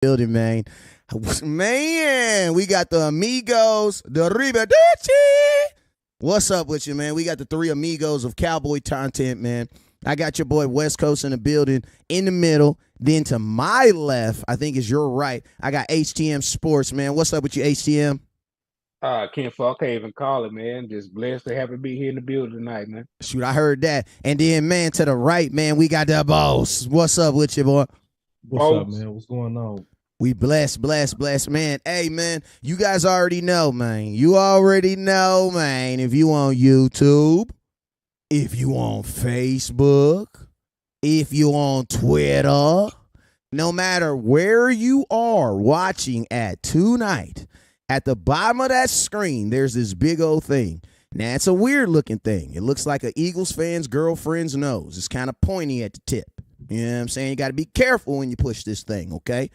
building, man. Man, we got the amigos, the Ribaducci. What's up with you, man? We got the three amigos of Cowboy content, man. I got your boy West Coast in the building, in the middle. Then to my left, I think is your right, I got HTM Sports, man. What's up with you, HTM? Can't fuck, can't even call it, man. Just blessed to have it be here in the building tonight, man. Shoot, I heard that. And then, man, to the right, man, we got the boss. What's up with you, boy? What's up, man? What's going on? We blessed, man. Hey, man, you guys already know, man. You already know, man. If you on YouTube, if you on Facebook, if you on Twitter, no matter where you are watching at tonight, at the bottom of that screen, there's this big old thing. Now, it's a weird looking thing. It looks like an Eagles fan's girlfriend's nose. It's kind of pointy at the tip. You know what I'm saying? You got to be careful when you push this thing, okay?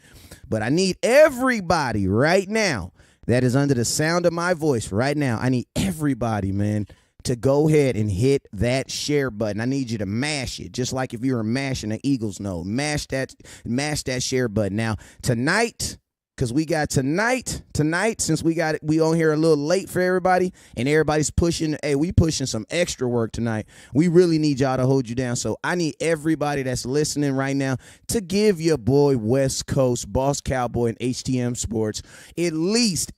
But I need everybody right now that is under the sound of my voice right now. I need everybody, man, to go ahead and hit that share button. I need you to mash it, just like if you were mashing an Eagles nose. Mash that share button. Now, tonight, because we got tonight, since we on here a little late for everybody, and everybody's pushing, we pushing some extra work tonight. We really need y'all to hold you down. So I need everybody that's listening right now to give your boy West Coast, Boss Cowboy, and HTM Sports at least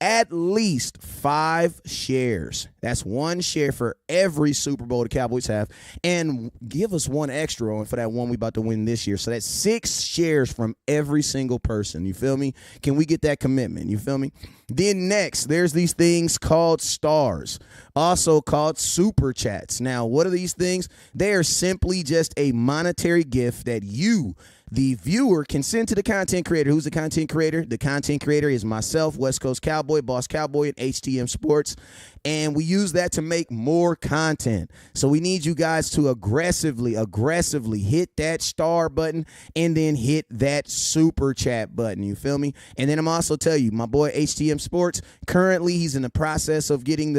5 shares. That's 1 share for every Super Bowl the Cowboys have. And give us 1 extra on for that one we about to win this year. So that's 6 shares from every single person. You feel me? Can we get that commitment? You feel me? Then next, there's these things called stars, also called super chats. Now, what are these things? They are simply just a monetary gift that you, the viewer, can send to the content creator. Who's the content creator? The content creator is myself, West Coast Cowboy, Boss Cowboy, and HTM Sports. And we use that to make more content. So we need you guys to aggressively hit that star button and then hit that super chat button. You feel me? And then I'm also tell you, my boy HTM Sports, currently he's in the process of getting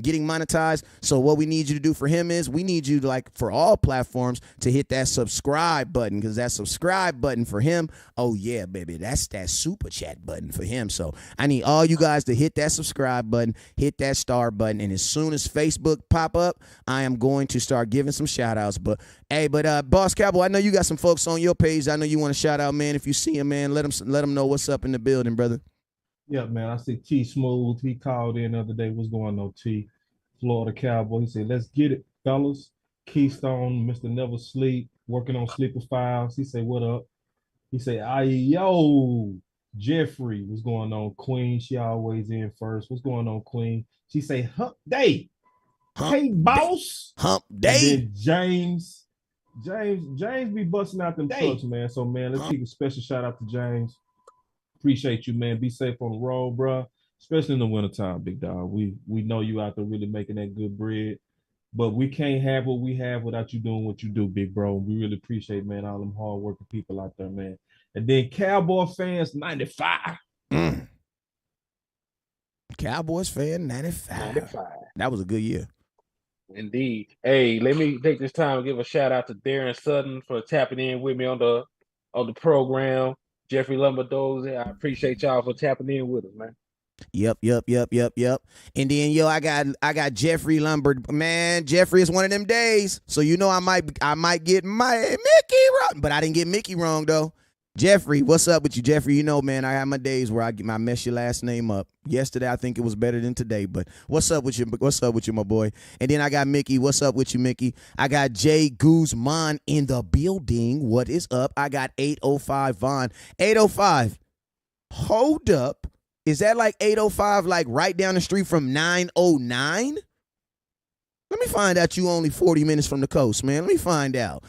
getting monetized. So what we need you to do for him is we need you to, like for all platforms, to hit that subscribe button, because that subscribe button for him, oh yeah, baby, that's that super chat button for him. So I need all you guys to hit that subscribe button, hit that star button, and as soon as Facebook pop up, I am going to start giving some shout outs. But Boss Cowboy, I know you got some folks on your page. I know you want to shout out, man. If you see him, man, let them know what's up in the building, brother. Yeah, man. I see T Smooth. He called in the other day. What's going on, T? Florida Cowboy. He said, "Let's get it, fellas." Keystone, Mr. Never Sleep, working on Sleeper Files. He said, "What up?" He said, "Aye, yo, Jeffrey, what's going on, Queen?" She always in first. What's going on, Queen? She say, "Hump day, hey boss, hump And day." then James be busting out them trucks, man. So man, let's give a special shout out to James. Appreciate you, man. Be safe on the road, bro. Especially in the wintertime, big dog. We know you out there really making that good bread. But we can't have what we have without you doing what you do, big bro. We really appreciate, man, all them hardworking people out there, man. And then Cowboy fans, 95. Cowboys fan 95. That was a good year. Indeed. Hey, let me take this time and give a shout out to Darren Sutton for tapping in with me on the program. Jeffrey Lumberdozy, I appreciate y'all for tapping in with us, man. Yep. And then I got Jeffrey Lumber. Man, Jeffrey, is one of them days. So I might get my Mickey wrong, but I didn't get Mickey wrong though. Jeffrey, what's up with you, Jeffrey? You know, man, I have my days where I mess your last name up. Yesterday, I think it was better than today, but what's up with you? What's up with you, my boy? And then I got Mickey. What's up with you, Mickey? I got Jay Guzman in the building. What is up? I got 805 Vaughn. 805. Hold up. Is that like 805, like right down the street from 909? Let me find out you only 40 minutes from the coast, man. Let me find out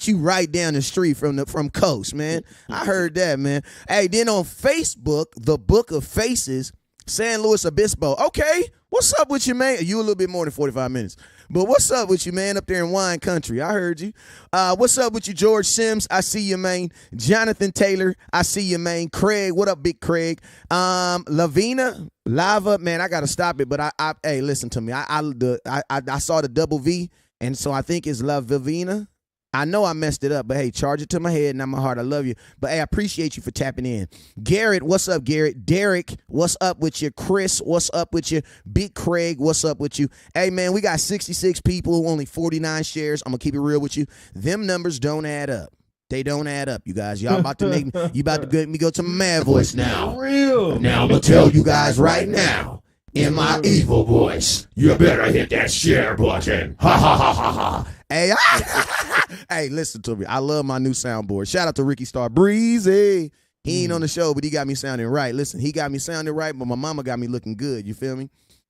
you right down the street from coast, man. I heard that, man. Hey, then on Facebook, the Book of Faces, San Luis Obispo. Okay, what's up with you, man? You a little bit more than 45 minutes. But what's up with you, man, up there in wine country? I heard you. What's up with you, George Sims? I see you, man. Jonathan Taylor, I see you, man. Craig, what up, Big Craig? Lavina, Lava, man, I got to stop it. But hey, listen to me. I saw the double V, and so I think it's Lavina. I know I messed it up, but hey, charge it to my head and not my heart. I love you. But hey, I appreciate you for tapping in. Garrett, what's up, Garrett? Derek, what's up with you? Chris, what's up with you? Big Craig, what's up with you? Hey, man, we got 66 people, only 49 shares. I'm going to keep it real with you. Them numbers don't add up. They don't add up, you guys. Y'all about to make me go to my mad voice now. For real. Now I'm going to tell you guys right now, in my evil voice, you better hit that share button. Ha ha ha ha ha. Hey, hey, listen to me. I love my new soundboard. Shout out to Ricky Star Breezy. He ain't on the show, but he got me sounding right. Listen, he got me sounding right, but my mama got me looking good. You feel me?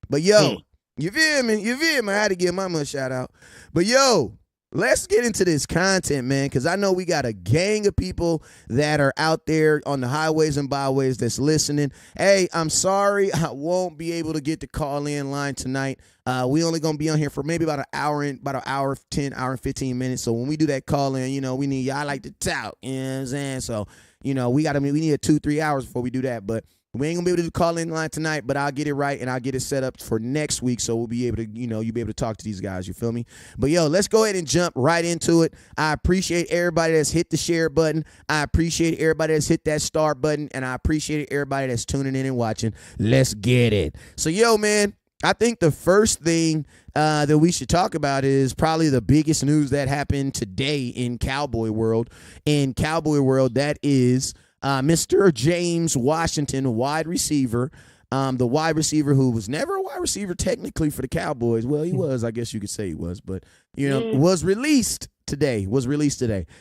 But yo, you feel me? You feel me? I had to give mama a shout out. But yo, let's get into this content, man, because I know we got a gang of people that are out there on the highways and byways that's listening. Hey, I'm sorry I won't be able to get the call-in line tonight. We only going to be on here for maybe about an hour and 15 minutes. So when we do that call-in, you know, we need y'all like to talk, you know what I'm saying? So, you know, we need 2-3 hours before we do that, but we ain't gonna be able to do the call-in line tonight, but I'll get it right and I'll get it set up for next week, so we'll be able to, you know, you'll be able to talk to these guys. You feel me? But yo, let's go ahead and jump right into it. I appreciate everybody that's hit the share button. I appreciate everybody that's hit that star button, and I appreciate everybody that's tuning in and watching. Let's get it. So yo, man, I think the first thing that we should talk about is probably the biggest news that happened today in Cowboy world. In Cowboy world, that is Mr. James Washington, wide receiver, the wide receiver who was never a wide receiver technically for the Cowboys. Well, he was, I guess you could say he was, but, you know, was released today.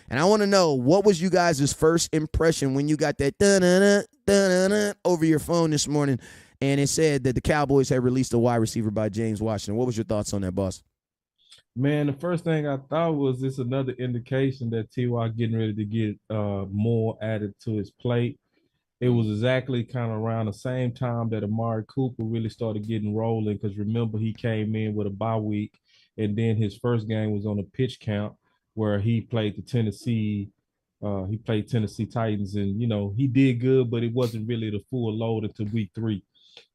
And I want to know, what was you guys' first impression when you got that dun-dun-dun, dun-dun-dun over your phone this morning and it said that the Cowboys had released a wide receiver by James Washington? What was your thoughts on that, boss? Man, the first thing I thought was it's another indication that T.Y. getting ready to get more added to his plate. It was exactly kind of around the same time that Amari Cooper really started getting rolling, because remember, he came in with a bye week, and then his first game was on a pitch count where he played Tennessee Titans, and, you know, he did good, but it wasn't really the full load until week 3.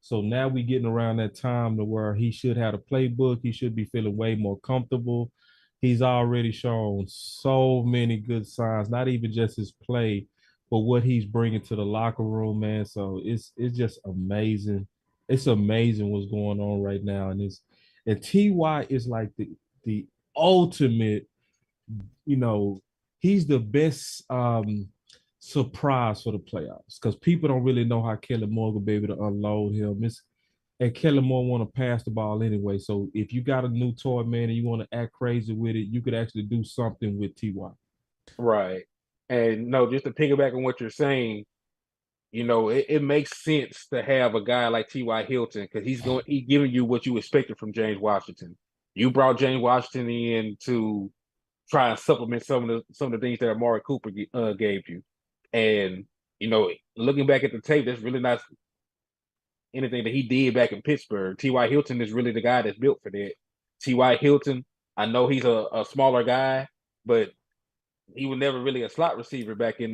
So now we getting around that time to where he should have a playbook. He should be feeling way more comfortable. He's already shown so many good signs, not even just his play, but what he's bringing to the locker room, man. So it's just amazing. It's amazing what's going on right now, and Ty is like the ultimate. You know, he's the best surprise for the playoffs, because people don't really know how Kellen Moore will be able to unload him. And Kellen Moore want to pass the ball anyway. So if you got a new toy, man, and you want to act crazy with it, you could actually do something with Ty. Right. And no, just to piggyback on what you're saying, you know, it makes sense to have a guy like T.Y. Hilton, because he's giving you what you expected from James Washington. You brought James Washington in to try and supplement some of the things that Amari Cooper gave you. And, you know, looking back at the tape, that's really not anything that he did back in Pittsburgh. T.Y. Hilton is really the guy that's built for that. T.Y. Hilton, I know he's a smaller guy, but he was never really a slot receiver back in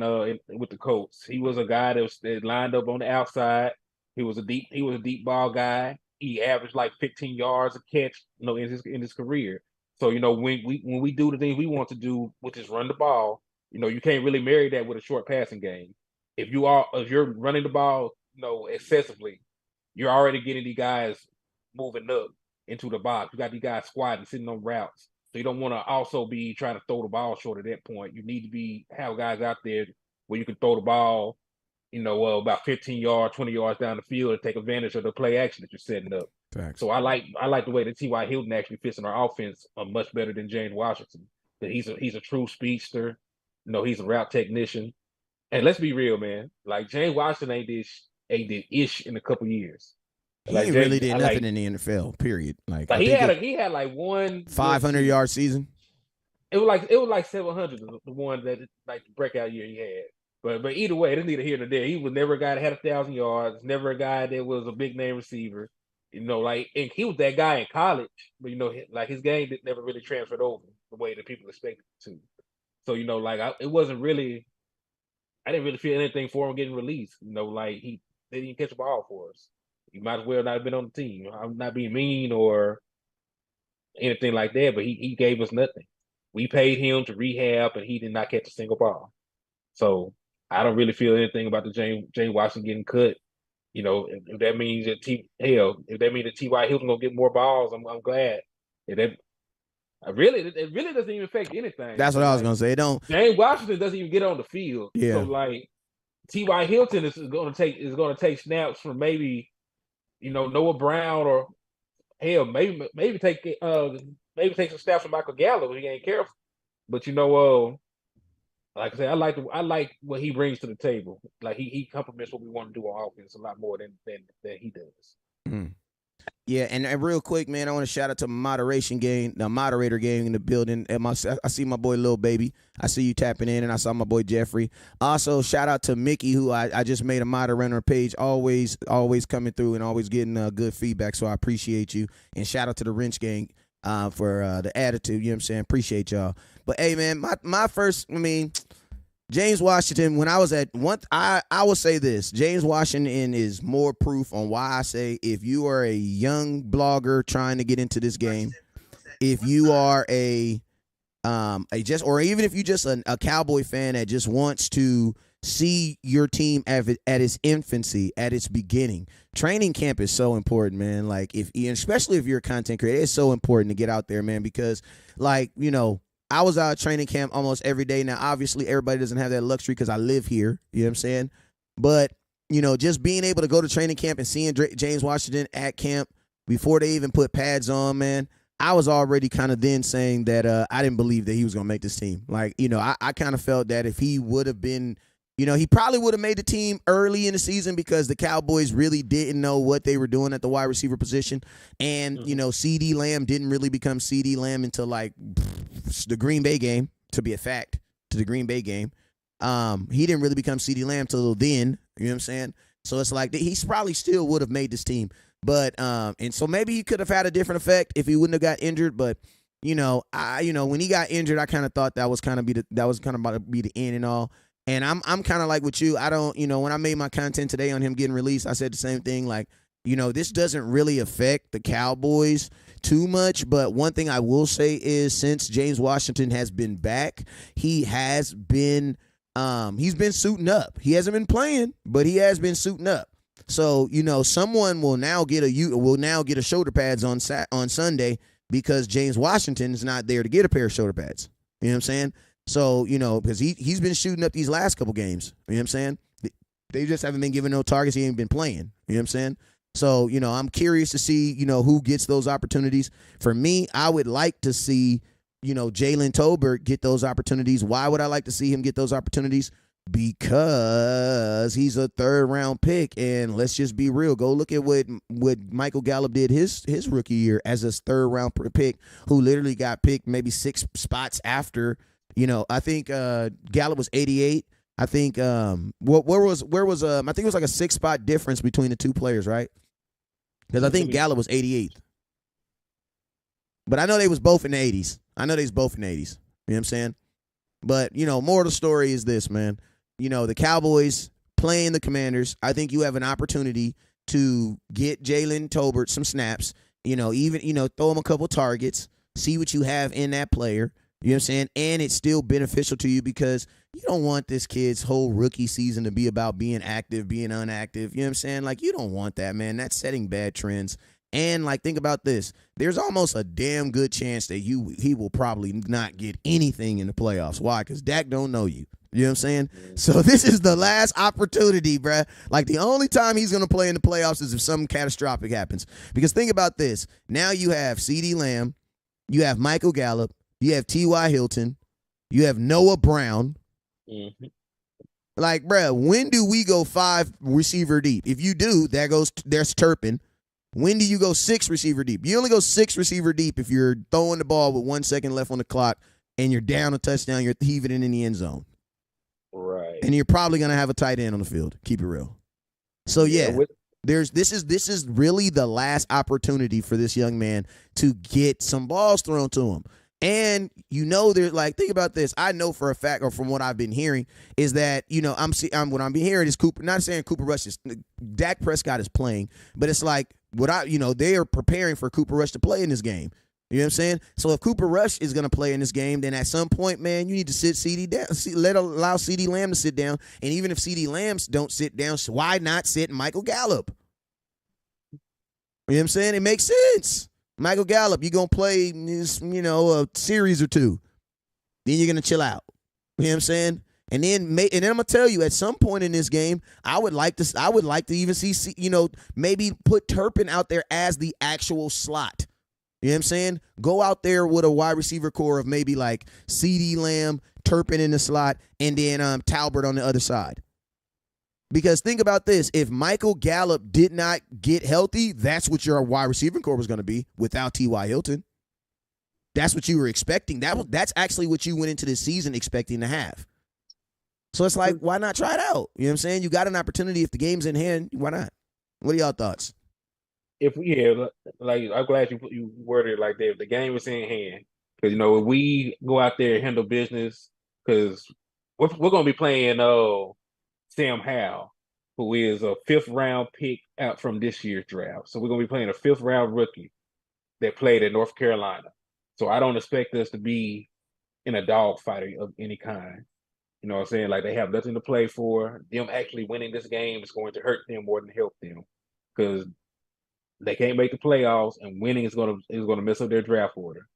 with the Colts. He was a guy that lined up on the outside. He was a deep ball guy. He averaged like 15 yards a catch, you know, in his career. So, you know, when we do the things we want to do, which is run the ball, you know, you can't really marry that with a short passing game. If you're running the ball, you know, excessively, you're already getting these guys moving up into the box. You got these guys squatting, sitting on routes. So you don't want to also be trying to throw the ball short at that point. You need to have guys out there where you can throw the ball, you know, about 15 yards, 20 yards down the field and take advantage of the play action that you're setting up. Thanks. So I like the way that T.Y. Hilton actually fits in our offense much better than James Washington. That he's a true speedster. You know, he's a route technician. And let's be real, man. Like, James Washington ain't did ish in a couple years. He ain't really did nothing in the NFL, period. Like he had like one 500-yard season. It was like 700, the one that, like, the breakout year he had. But either way, it's neither here nor there. He was never a guy that had 1,000 yards, never a guy that was a big name receiver. You know, like, and he was that guy in college, but, you know, like, his game never really transferred over the way that people expected it to. So, you know, like, I didn't really feel anything for him getting released. You know, like, he didn't even catch a ball for us. He might as well not have been on the team. I'm not being mean or anything like that, but he gave us nothing. We paid him to rehab, and he did not catch a single ball. So I don't really feel anything about the James Washington getting cut. If that means that if that means that T.Y. Hilton gonna get more balls, I'm glad. If that it really doesn't even affect anything. That's what I was gonna say. It don't. James Washington doesn't even get on the field. Yeah. So like T.Y. Hilton is gonna take snaps from maybe Noah Brown, or hell maybe take some snaps from Michael Gallup if he ain't careful. But like I said, I like what he brings to the table. Like he complements what we want to do on offense a lot more than he does. Mm. Yeah, and real quick, man, I want to shout out to the moderator gang in the building. I see my boy Lil Baby. I see you tapping in, and I saw my boy Jeffrey. Also, shout out to Mickey, who I just made a moderator page. Always coming through and always getting good feedback. So I appreciate you. And shout out to the Wrench gang for the attitude. You know what I'm saying? Appreciate y'all. But hey, man, my first, James Washington, when I was at one, I will say this: James Washington is more proof on why I say if you are a young blogger trying to get into this game, if you are or even if you just a Cowboy fan that just wants to see your team at its infancy, at its beginning, training camp is so important, man. Like especially if you're a content creator, it's so important to get out there, man, because I was out at training camp almost every day. Now, obviously, everybody doesn't have that luxury because I live here. You know what I'm saying? But, just being able to go to training camp and seeing James Washington at camp before they even put pads on, man, I was already kind of then saying that I didn't believe that he was going to make this team. Like, I kind of felt that if he would have been, he probably would have made the team early in the season because the Cowboys really didn't know what they were doing at the wide receiver position. And, CeeDee Lamb didn't really become CeeDee Lamb until like the Green Bay game, to be a fact, to the Green Bay game. He didn't really become CeeDee Lamb till then, you know what I'm saying? So it's like he probably still would have made this team. But and so maybe he could have had a different effect if he wouldn't have got injured. But when he got injured, I kind of thought that was kind of about to be the end and all. And I'm kind of like with you. I don't, when I made my content today on him getting released, I said the same thing. Like, this doesn't really affect the Cowboys too much. But one thing I will say is since James Washington has been back, he has been he's been suiting up. He hasn't been playing, but he has been suiting up. So, someone will now get a shoulder pads on Sunday because James Washington is not there to get a pair of shoulder pads. You know what I'm saying? So, because he's been shooting up these last couple games. You know what I'm saying? They just haven't been given no targets. He ain't been playing. You know what I'm saying? So, I'm curious to see, who gets those opportunities. For me, I would like to see, Jalen Tolbert get those opportunities. Why would I like to see him get those opportunities? Because he's a third-round pick, and let's just be real. Go look at what Michael Gallup did his rookie year as a third-round pick, who literally got picked maybe 6 spots after. I think Gallup was 88. I think where was I think it was like a 6-spot difference between the two players, right? Because I think Gallup was 88th. But I know they was both in the 80s. You know what I'm saying? But, more of the story is this, man. The Cowboys playing the Commanders, I think you have an opportunity to get Jalen Tolbert some snaps, even, throw him a couple targets, see what you have in that player. You know what I'm saying? And it's still beneficial to you because you don't want this kid's whole rookie season to be about being active, being inactive. You know what I'm saying? Like, you don't want that, man. That's setting bad trends. And, like, think about this. There's almost a damn good chance that he will probably not get anything in the playoffs. Why? Because Dak don't know you. You know what I'm saying? So this is the last opportunity, bruh. Like, the only time he's going to play in the playoffs is if something catastrophic happens. Because think about this. Now you have CeeDee Lamb. You have Michael Gallup. You have T.Y. Hilton. You have Noah Brown. Mm-hmm. Like, bruh, when do we go 5 receiver deep? If you do, there's Turpin. When do you go 6 receiver deep? You only go 6 receiver deep if you're throwing the ball with 1 second left on the clock and you're down a touchdown, you're heaving it in the end zone. Right. And you're probably going to have a tight end on the field. Keep it real. So, yeah. This is really the last opportunity for this young man to get some balls thrown to him. And there's like, think about this. I know for a fact, or from what I've been hearing, is that what I'm hearing is Cooper. Not saying Cooper Rush is Dak Prescott is playing, but it's like they are preparing for Cooper Rush to play in this game. You know You know what I'm saying? So if Cooper Rush is going to play in this game, then at some point, man, you need to sit CD down. Allow CD Lamb to sit down. And even if CD Lambs don't sit down, why not sit Michael Gallup? You know what I'm saying? It makes sense. Michael Gallup, you're going to play, a series or two. Then you're going to chill out. You know what I'm saying? And then I'm gonna tell you, at some point in this game, I would like to even see, maybe put Turpin out there as the actual slot. You know what I'm saying? Go out there with a wide receiver core of maybe like CD Lamb, Turpin in the slot, and then Talbert on the other side. Because think about this: if Michael Gallup did not get healthy, that's what your wide receiver core was going to be without T.Y. Hilton. That's what you were expecting. That's actually what you went into this season expecting to have. So it's like, why not try it out? You know what I'm saying? You got an opportunity. If the game's in hand, why not? What are y'all thoughts? Like I'm glad you worded it like that. If the game is in hand, because if we go out there and handle business, because we're going to be playing Sam Howell, who is a 5th round pick out from this year's draft. So we're going to be playing a 5th round rookie that played at North Carolina. So I don't expect us to be in a dogfight of any kind. You know what I'm saying? Like, they have nothing to play for. Them actually winning this game is going to hurt them more than help them, because they can't make the playoffs, and winning is going to mess up their draft order.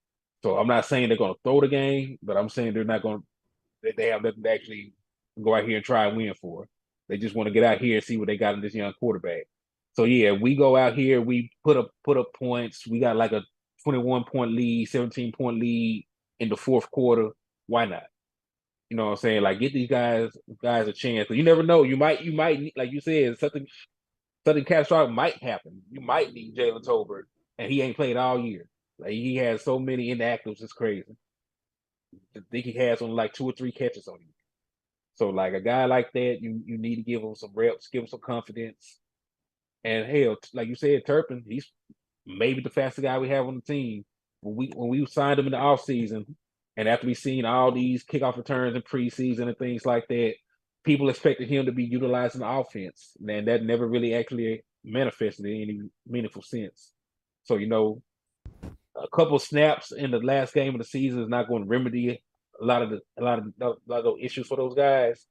So I'm not saying they're going to throw the game, but I'm saying they're not going to. They have nothing to actually go out here and try and win for. They just want to get out here and see what they got in this young quarterback. So yeah, we go out here, we put up points. We got like a 21-point lead, 17-point lead in the fourth quarter. Why not? You know what I'm saying? Like, get these guys a chance. But you never know. You might, like you said, something catastrophic might happen. You might need Jalen Tolbert, and he ain't played all year. Like, he has so many inactives, it's crazy. I think he has only like 2 or 3 catches on him. So, like, a guy like that, you need to give him some reps, give him some confidence. And hell, like you said, Turpin, he's maybe the fastest guy we have on the team. When we signed him in the offseason, and after we seen all these kickoff returns in preseason and things like that, people expected him to be utilizing the offense. And that never really actually manifested in any meaningful sense. So, a couple snaps in the last game of the season is not going to remedy a lot of those issues for those guys.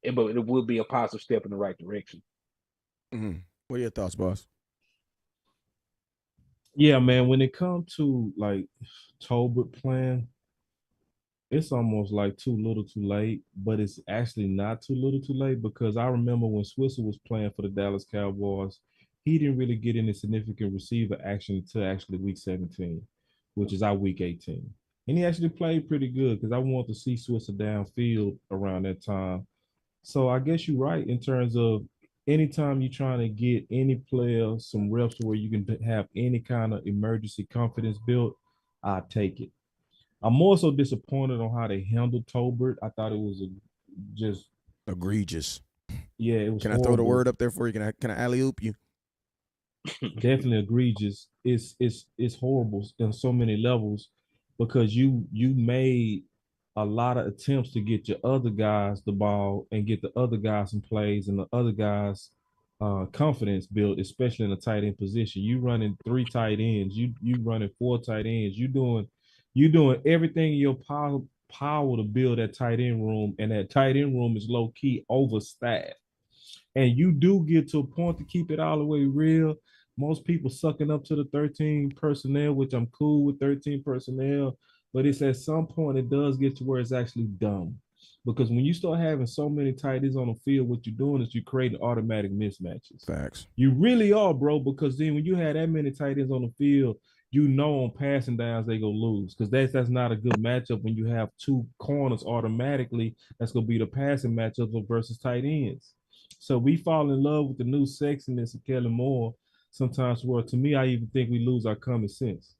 But it would be a positive step in the right direction. Mm-hmm. What are your thoughts, boss? Yeah, man, when it comes to like Tolbert playing, it's almost like too little too late, but it's actually not too little too late, because I remember when Switzer was playing for the Dallas Cowboys, he didn't really get any significant receiver action until actually week 17, which is our week 18. And he actually played pretty good, because I wanted to see Switzer downfield around that time. So I guess you're right in terms of anytime you're trying to get any player some reps where you can have any kind of emergency confidence built, I take it. I'm more so disappointed on how they handled Tolbert. I thought it was just egregious. Yeah, it was. Can horrible. I throw the word up there for you? Can I alley oop you? Definitely egregious. It's horrible on so many levels, because you made a lot of attempts to get your other guys the ball and get the other guys some plays and the other guys confidence built, especially in a tight end position. You running 3 tight ends, you running 4 tight ends, you doing everything in your power to build that tight end room, and that tight end room is low key overstaffed. And you do get to a point, to keep it all the way real, most people sucking up to the 13 personnel, which I'm cool with 13 personnel, but it's at some point it does get to where it's actually dumb. Because when you start having so many tight ends on the field, what you're doing is you're creating automatic mismatches. Facts. You really are, bro, because then when you have that many tight ends on the field, on passing downs they go lose, because that's not a good matchup when you have 2 corners automatically. That's going to be the passing matchup versus tight ends. So we fall in love with the new sexiness of Kellen Moore sometimes, where to me, I even think we lose our common sense.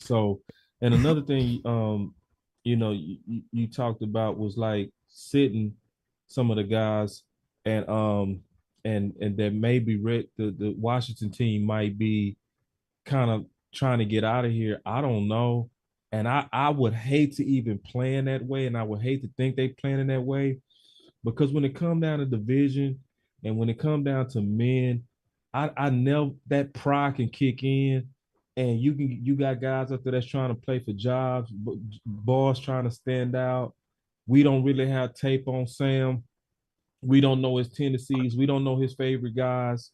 So, and another thing, you talked about was like sitting some of the guys, and that maybe the Washington team might be kind of trying to get out of here. I don't know. And I would hate to even plan that way, and I would hate to think they plan in that way, because when it come down to division and when it come down to men, I know that pride can kick in, and you got guys up there that's trying to play for jobs, boss trying to stand out. We don't really have tape on Sam. We don't know his tendencies. We don't know his favorite guys.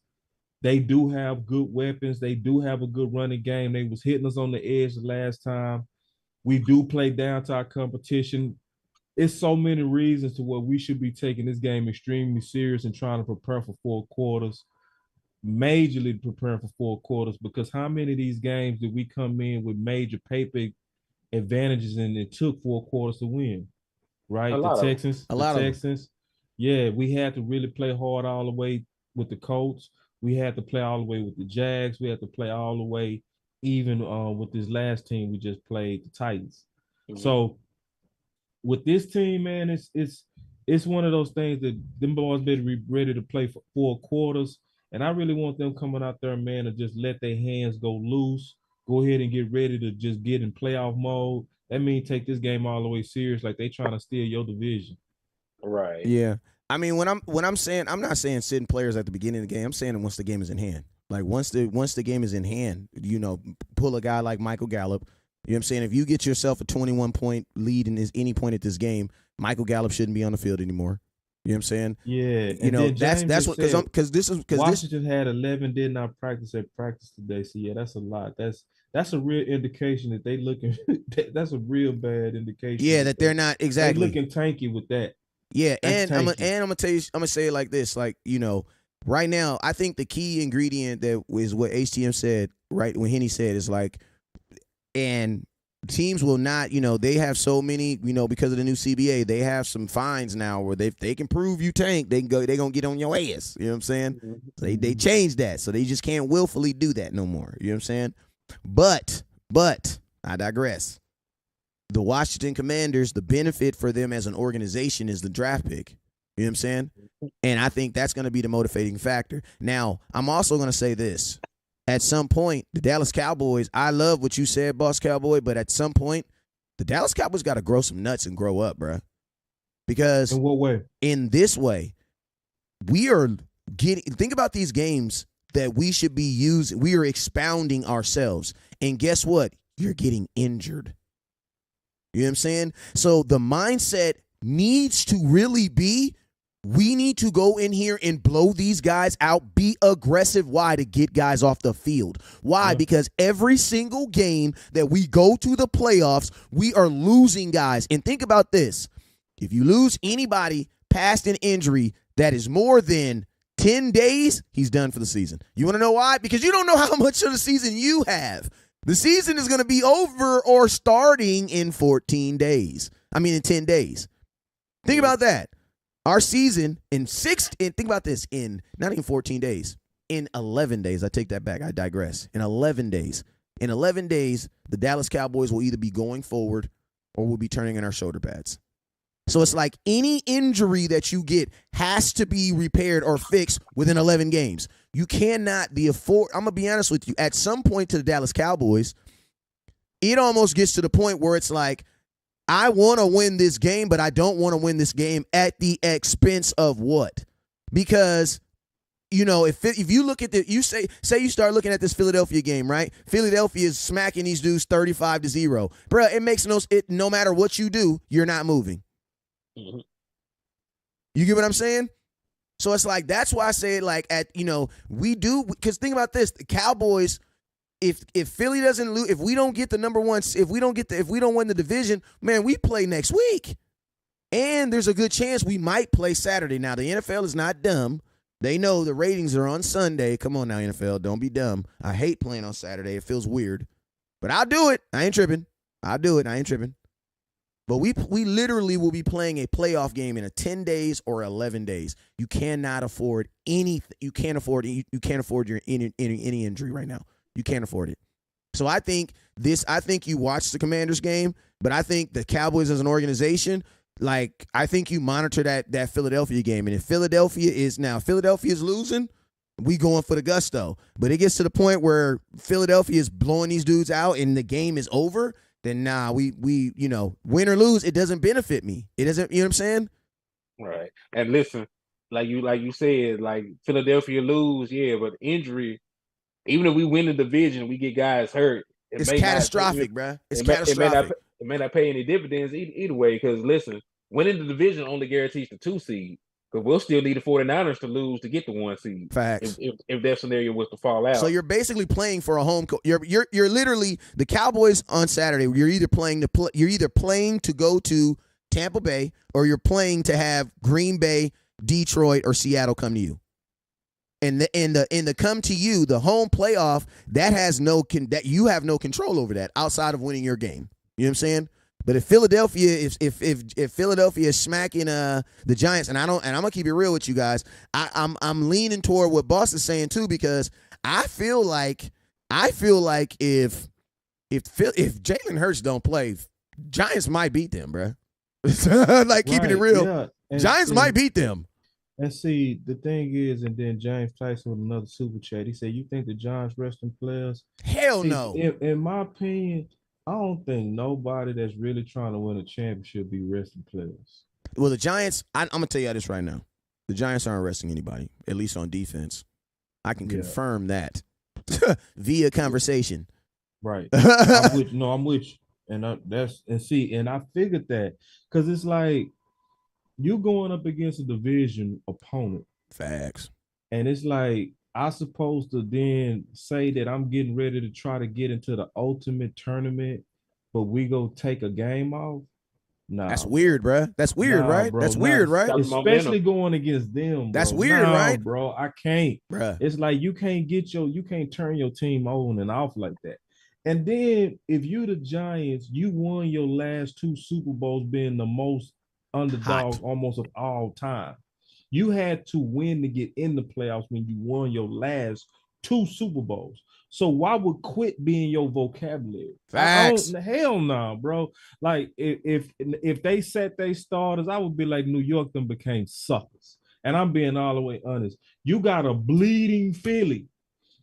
They do have good weapons. They do have a good running game. They was hitting us on the edge the last time. We do play down to our competition. It's so many reasons to where we should be taking this game extremely serious and trying to prepare for 4 quarters, majorly preparing for 4 quarters, because how many of these games did we come in with major paper advantages and it took 4 quarters to win? A Right? lot of them. A lot of them. Texans, yeah, we had to really play hard all the way with the Colts. We had to play all the way with the Jags. We had to play all the way even with this last team we just played, the Titans. Mm-hmm. So with this team, man, it's one of those things that them boys better be ready to play for 4 quarters. And I really want them coming out there, man, to just let their hands go loose, go ahead and get ready to just get in playoff mode. That means take this game all the way serious, like they trying to steal your division. Right. Yeah. I mean, when I'm saying, I'm not saying sitting players at the beginning of the game. I'm saying once the game is in hand. Like once the game is in hand, pull a guy like Michael Gallup. You know what I'm saying? If you get yourself a 21-point lead in any point at this game, Michael Gallup shouldn't be on the field anymore. You know what I'm saying? Yeah. That's what Washington had 11 did not practice at practice today. So yeah, that's a lot. That's a real indication that they looking. That's a real bad indication. Yeah, that they're not exactly looking tanky with that. Yeah, that's I'm gonna tell you, I'm gonna say it like this, like right now, I think the key ingredient that is what HTM said, right when Henny said is like, and teams will not, they have so many, because of the new CBA, they have some fines now where they can prove you tank, they gonna get on your ass. You know what I'm saying? Mm-hmm. So they changed that, so they just can't willfully do that no more. You know what I'm saying? But I digress. The Washington Commanders, the benefit for them as an organization is the draft pick. You know what I'm saying? And I think that's going to be the motivating factor. Now, I'm also going to say this. At some point, the Dallas Cowboys, I love what you said, Boss Cowboy, but at some point, the Dallas Cowboys got to grow some nuts and grow up, bro. Because in what way? In this way, we are think about these games that we should be using. We are expounding ourselves. And guess what? You're getting injured. You know what I'm saying? So the mindset needs to really be, we need to go in here and blow these guys out, be aggressive. Why? To get guys off the field. Why? Because every single game that we go to the playoffs, we are losing guys. And think about this. If you lose anybody past an injury that is more than 10 days, he's done for the season. You want to know why? Because you don't know how much of the season you have. The season is going to be over or starting in 14 days. In 10 days. Think about that. Our season think about this, in not even 14 days, in 11 days. I take that back. I digress. In 11 days. In 11 days, the Dallas Cowboys will either be going forward or we'll be turning in our shoulder pads. So it's like any injury that you get has to be repaired or fixed within 11 games. You cannot be I'm going to be honest with you. At some point to the Dallas Cowboys, it almost gets to the point where it's like, I want to win this game, but I don't want to win this game at the expense of what? Because, if you look at say you start looking at this Philadelphia game, right? Philadelphia is smacking these dudes 35-0. Bruh, it makes no matter what you do, you're not moving. Mm-hmm. You get what I'm saying? So it's like, that's why I say it like we do, because think about this, the Cowboys, if Philly doesn't lose, if we don't get the number one, if we don't win the division, man, we play next week. And there's a good chance we might play Saturday. Now, the NFL is not dumb. They know the ratings are on Sunday. Come on now, NFL, don't be dumb. I hate playing on Saturday. It feels weird. But I'll do it. I ain't tripping. I'll do it. I ain't tripping. But we literally will be playing a playoff game in 10 days or 11 days. You cannot afford anything. You can't afford your any injury right now. You can't afford it. So I think you watch the Commanders game, but I think the Cowboys as an organization, like, I think you monitor that Philadelphia game. And if Philadelphia is losing, we going for the gusto. But it gets to the point where Philadelphia is blowing these dudes out and the game is over, then we win or lose, it doesn't benefit me. It doesn't, you know what I'm saying? Right. And listen, like you said, like Philadelphia lose, yeah, but injury even if we win the division, we get guys hurt. It's catastrophic, bro. It's it catastrophic. may not pay any dividends either way. Because listen, winning the division only guarantees the 2 seed. Because we'll still need the 49ers to lose to get the 1 seed. Facts. If that scenario was to fall out. So you're basically playing for a home. You're literally the Cowboys on Saturday. You're either playing to go to Tampa Bay, or you're playing to have Green Bay, Detroit, or Seattle come to you. And the come to you, the home playoff, that you have no control over that outside of winning your game. You know what I'm saying? But if Philadelphia, if Philadelphia is smacking the Giants, and I'm gonna keep it real with you guys, I'm leaning toward what Boss is saying too, because I feel like if Jalen Hurts don't play, Giants might beat them, bro. Like keeping it real, yeah. Giants might beat them. And see, the thing is, and then James Tyson with another super chat, he said, "You think the Giants resting players?" Hell no. In my opinion, I don't think nobody that's really trying to win a championship be resting players. Well, the Giants, I'm going to tell you this right now. The Giants aren't resting anybody, at least on defense. I can confirm that via conversation. Right. I'm with you. And I figured that because it's like you going up against a division opponent. Facts. And it's like, I supposed to then say that I'm getting ready to try to get into the ultimate tournament, but we go take a game off? Nah. That's weird, bro. That's weird, right? Bro, that's weird, right? Especially going against them. Bro. That's weird, right? Bro, I can't. Bruh. It's like you can't turn your team on and off like that. And then if you the Giants, you won your last 2 Super Bowls being the most underdog almost of all time. You had to win to get in the playoffs when you won your last 2 Super Bowls. So why would quit being your vocabulary? Facts. Hell no, bro. Like if they set their starters, I would be like New York them became suckers. And I'm being all the way honest. You got a bleeding Philly.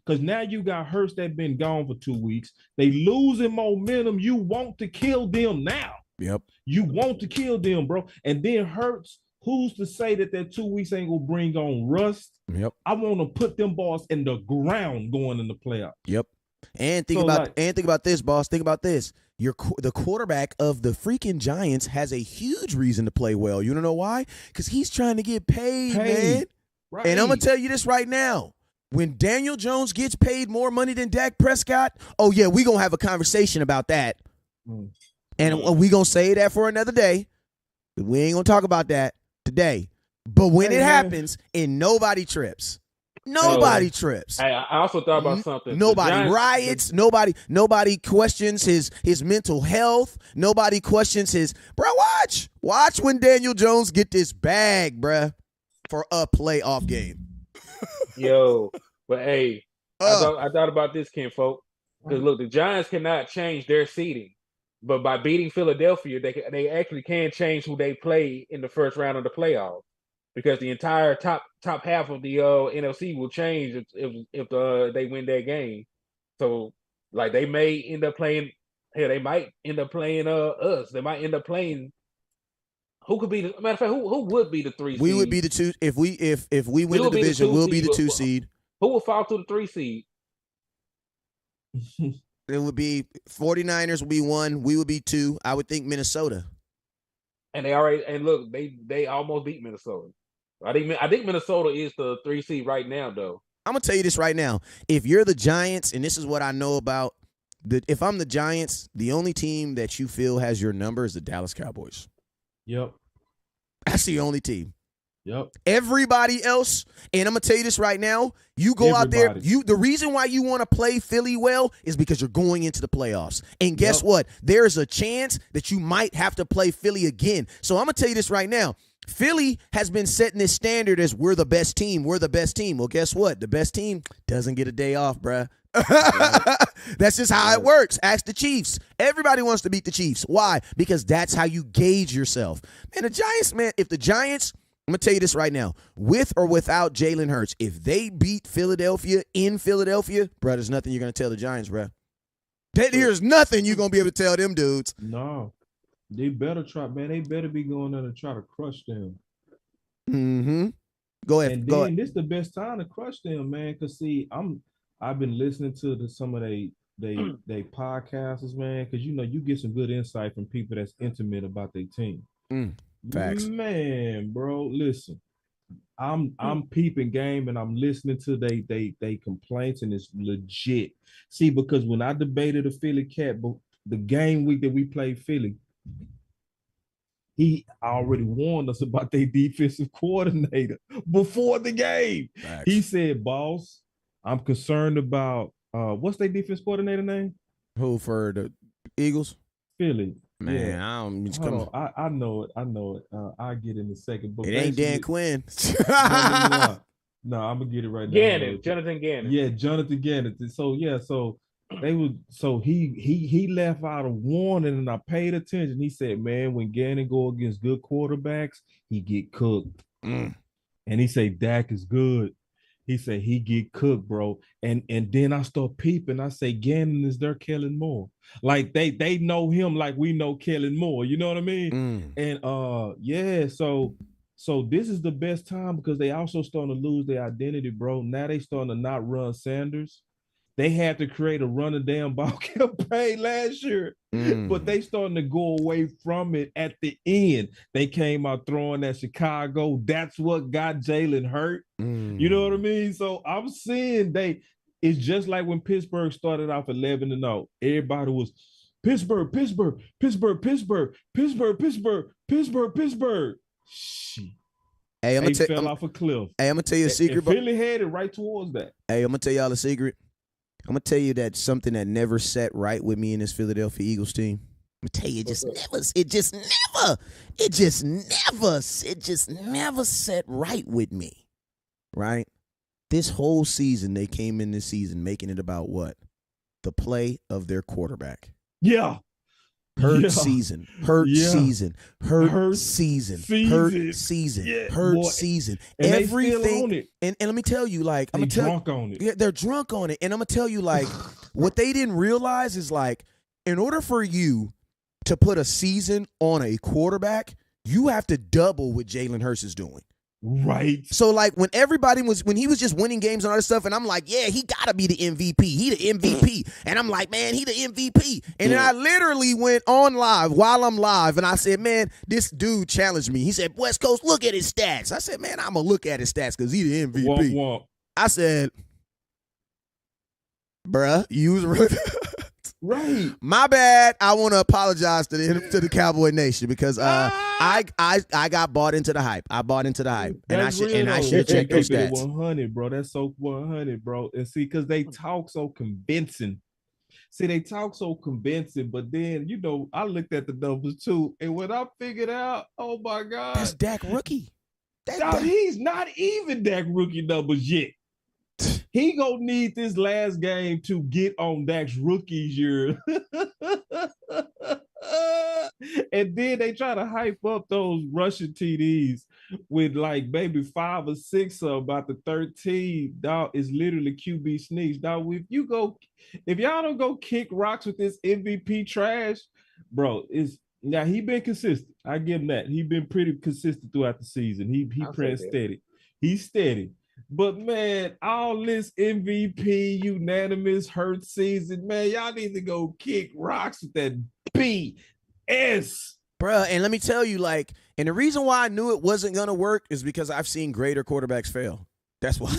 Because now you got Hurts that been gone for 2 weeks. They losing momentum. You want to kill them now. Yep. You want to kill them, bro. And then Hurts, who's to say that 2 weeks ain't gonna bring on rust? Yep. I want to put them balls in the ground going in the playoff. Yep. And think about this, boss. Think about this. The quarterback of the freaking Giants has a huge reason to play well. You don't know why? Because he's trying to get paid, man. Right. And I'm gonna tell you this right now. When Daniel Jones gets paid more money than Dak Prescott, oh yeah, we gonna have a conversation about that. And we gonna say that for another day. We ain't gonna talk about that today. But when it happens, and nobody trips. Nobody trips. I also thought about something. Nobody riots. Nobody questions his mental health. Nobody questions his. Bro, watch when Daniel Jones get this bag, bruh, for a playoff game. Yo, but hey, I thought about this, kinfolk. Because look, the Giants cannot change their seeding, but by beating Philadelphia, they actually can change who they play in the first round of the playoffs. Because the entire top half of the NFC will change if they win that game. So like they may end up playing. Hell, they might end up playing us. They might end up playing. Who could be the matter of fact? Who would be the 3 seed? We would be the 2 if we win the division. We'll be the 2 seed. Who will fall to the 3 seed? It would be 49ers would be 1. We would be 2. I would think Minnesota. And look, they almost beat Minnesota. I think Minnesota is the 3 seed right now, though. I'm gonna tell you this right now. If you're the Giants, and this is what I know about if I'm the Giants, the only team that you feel has your number is the Dallas Cowboys. Yep. That's the only team. Yep. Everybody else, and I'm gonna tell you this right now, you go out there, the reason why you want to play Philly well is because you're going into the playoffs. And guess what? There's a chance that you might have to play Philly again. So I'm gonna tell you this right now. Philly has been setting this standard as we're the best team. We're the best team. Well, guess what? The best team doesn't get a day off, bruh. That's just how it works. Ask the Chiefs. Everybody wants to beat the Chiefs. Why? Because that's how you gauge yourself. Man, the Giants, if the Giants, I'm going to tell you this right now, with or without Jalen Hurts, if they beat Philadelphia in Philadelphia, bro, there's nothing you're going to tell the Giants, bro. There's nothing you're going to be able to tell them dudes. No. They better try, man. They better be going there to try to crush them. Mm-hmm. Go ahead. And then this is the best time to crush them, man. Because see, I've been listening to some of they podcasters, man, because you get some good insight from people that's intimate about their team. Facts. Man, bro, listen. I'm peeping game and I'm listening to they complaints and it's legit. See, because when I debated a Philly cat, but the game week that we played Philly, he already warned us about their defensive coordinator before the game. Facts. He said, "Boss, I'm concerned about what's their defense coordinator name? Who for the Eagles? Philly. Man, Yeah. I don't just Hold come. on. I know it. I'll get in a second. But It ain't Dan Quinn. No, I'm gonna get it right now. Gannon, Jonathan Gannon. Yeah, Jonathan Gannon. So they would. So he left out a warning, and I paid attention. He said, "Man, when Gannon go against good quarterbacks, he get cooked." And he said, "Dak is good." He said he get cooked, bro. And then I start peeping. I say, Gannon is their Kellen Moore. Like they know him like we know Kellen Moore. You know what I mean? And yeah, so this is the best time because they also starting to lose their identity, bro. Now they starting to not run Sanders. They had to create a run a damn ball campaign last year, but they starting to go away from it at the end. They came out throwing at Chicago. That's what got Jalen hurt. You know what I mean? So I'm seeing it's just like when Pittsburgh started off 11-0. Everybody was Pittsburgh. Shit. Hey, they fell off a cliff. Hey, I'm gonna tell you a secret. Philly headed right towards that. Hey, I'm gonna tell y'all a secret. I'm gonna tell you that something that never sat right with me in this Philadelphia Eagles team. I'm gonna tell you, it just never set right with me. Right? This whole season, they came in this season making it about what? The play of their quarterback. Yeah. Hurt season. Everything. And everything. And let me tell you, like, they're drunk on it. Yeah, they're drunk on it. And I'm gonna tell you, like, what they didn't realize is, like, in order for you to put a season on a quarterback, you have to double what Jalen Hurts is doing. Right. So, like, when he was just winning games and all this stuff, and I'm like, yeah, he gotta be the MVP. He the MVP. And I'm like, man, he the MVP. And then I literally went on live while I'm live, and I said, man, this dude challenged me. He said, West Coast, look at his stats. I said, man, I'm gonna look at his stats because he the MVP. Womp, womp. I said, bruh, you was really right. My bad. I want to apologize to the Cowboy Nation because I got bought into the hype. I bought into the hype, and I should check those stats. 100, bro. That's so 100, bro. And see, because they talk so convincing. But then I looked at the numbers too, and when I figured out, oh my God, that's Dak rookie. He's not even Dak rookie numbers yet. He gonna need this last game to get on Dak's rookie year. And then they try to hype up those Russian TDs with like maybe 5 or 6 of about the 13. Dog is literally QB sneaks. Dog, if y'all don't go kick rocks with this MVP trash, bro, now he been consistent. I give him that. He been pretty consistent throughout the season. He pressed steady. He's steady. But, man, all this MVP unanimous hurt season, man, y'all need to go kick rocks with that BS. Bruh, and let me tell you, like, and the reason why I knew it wasn't going to work is because I've seen greater quarterbacks fail. That's why.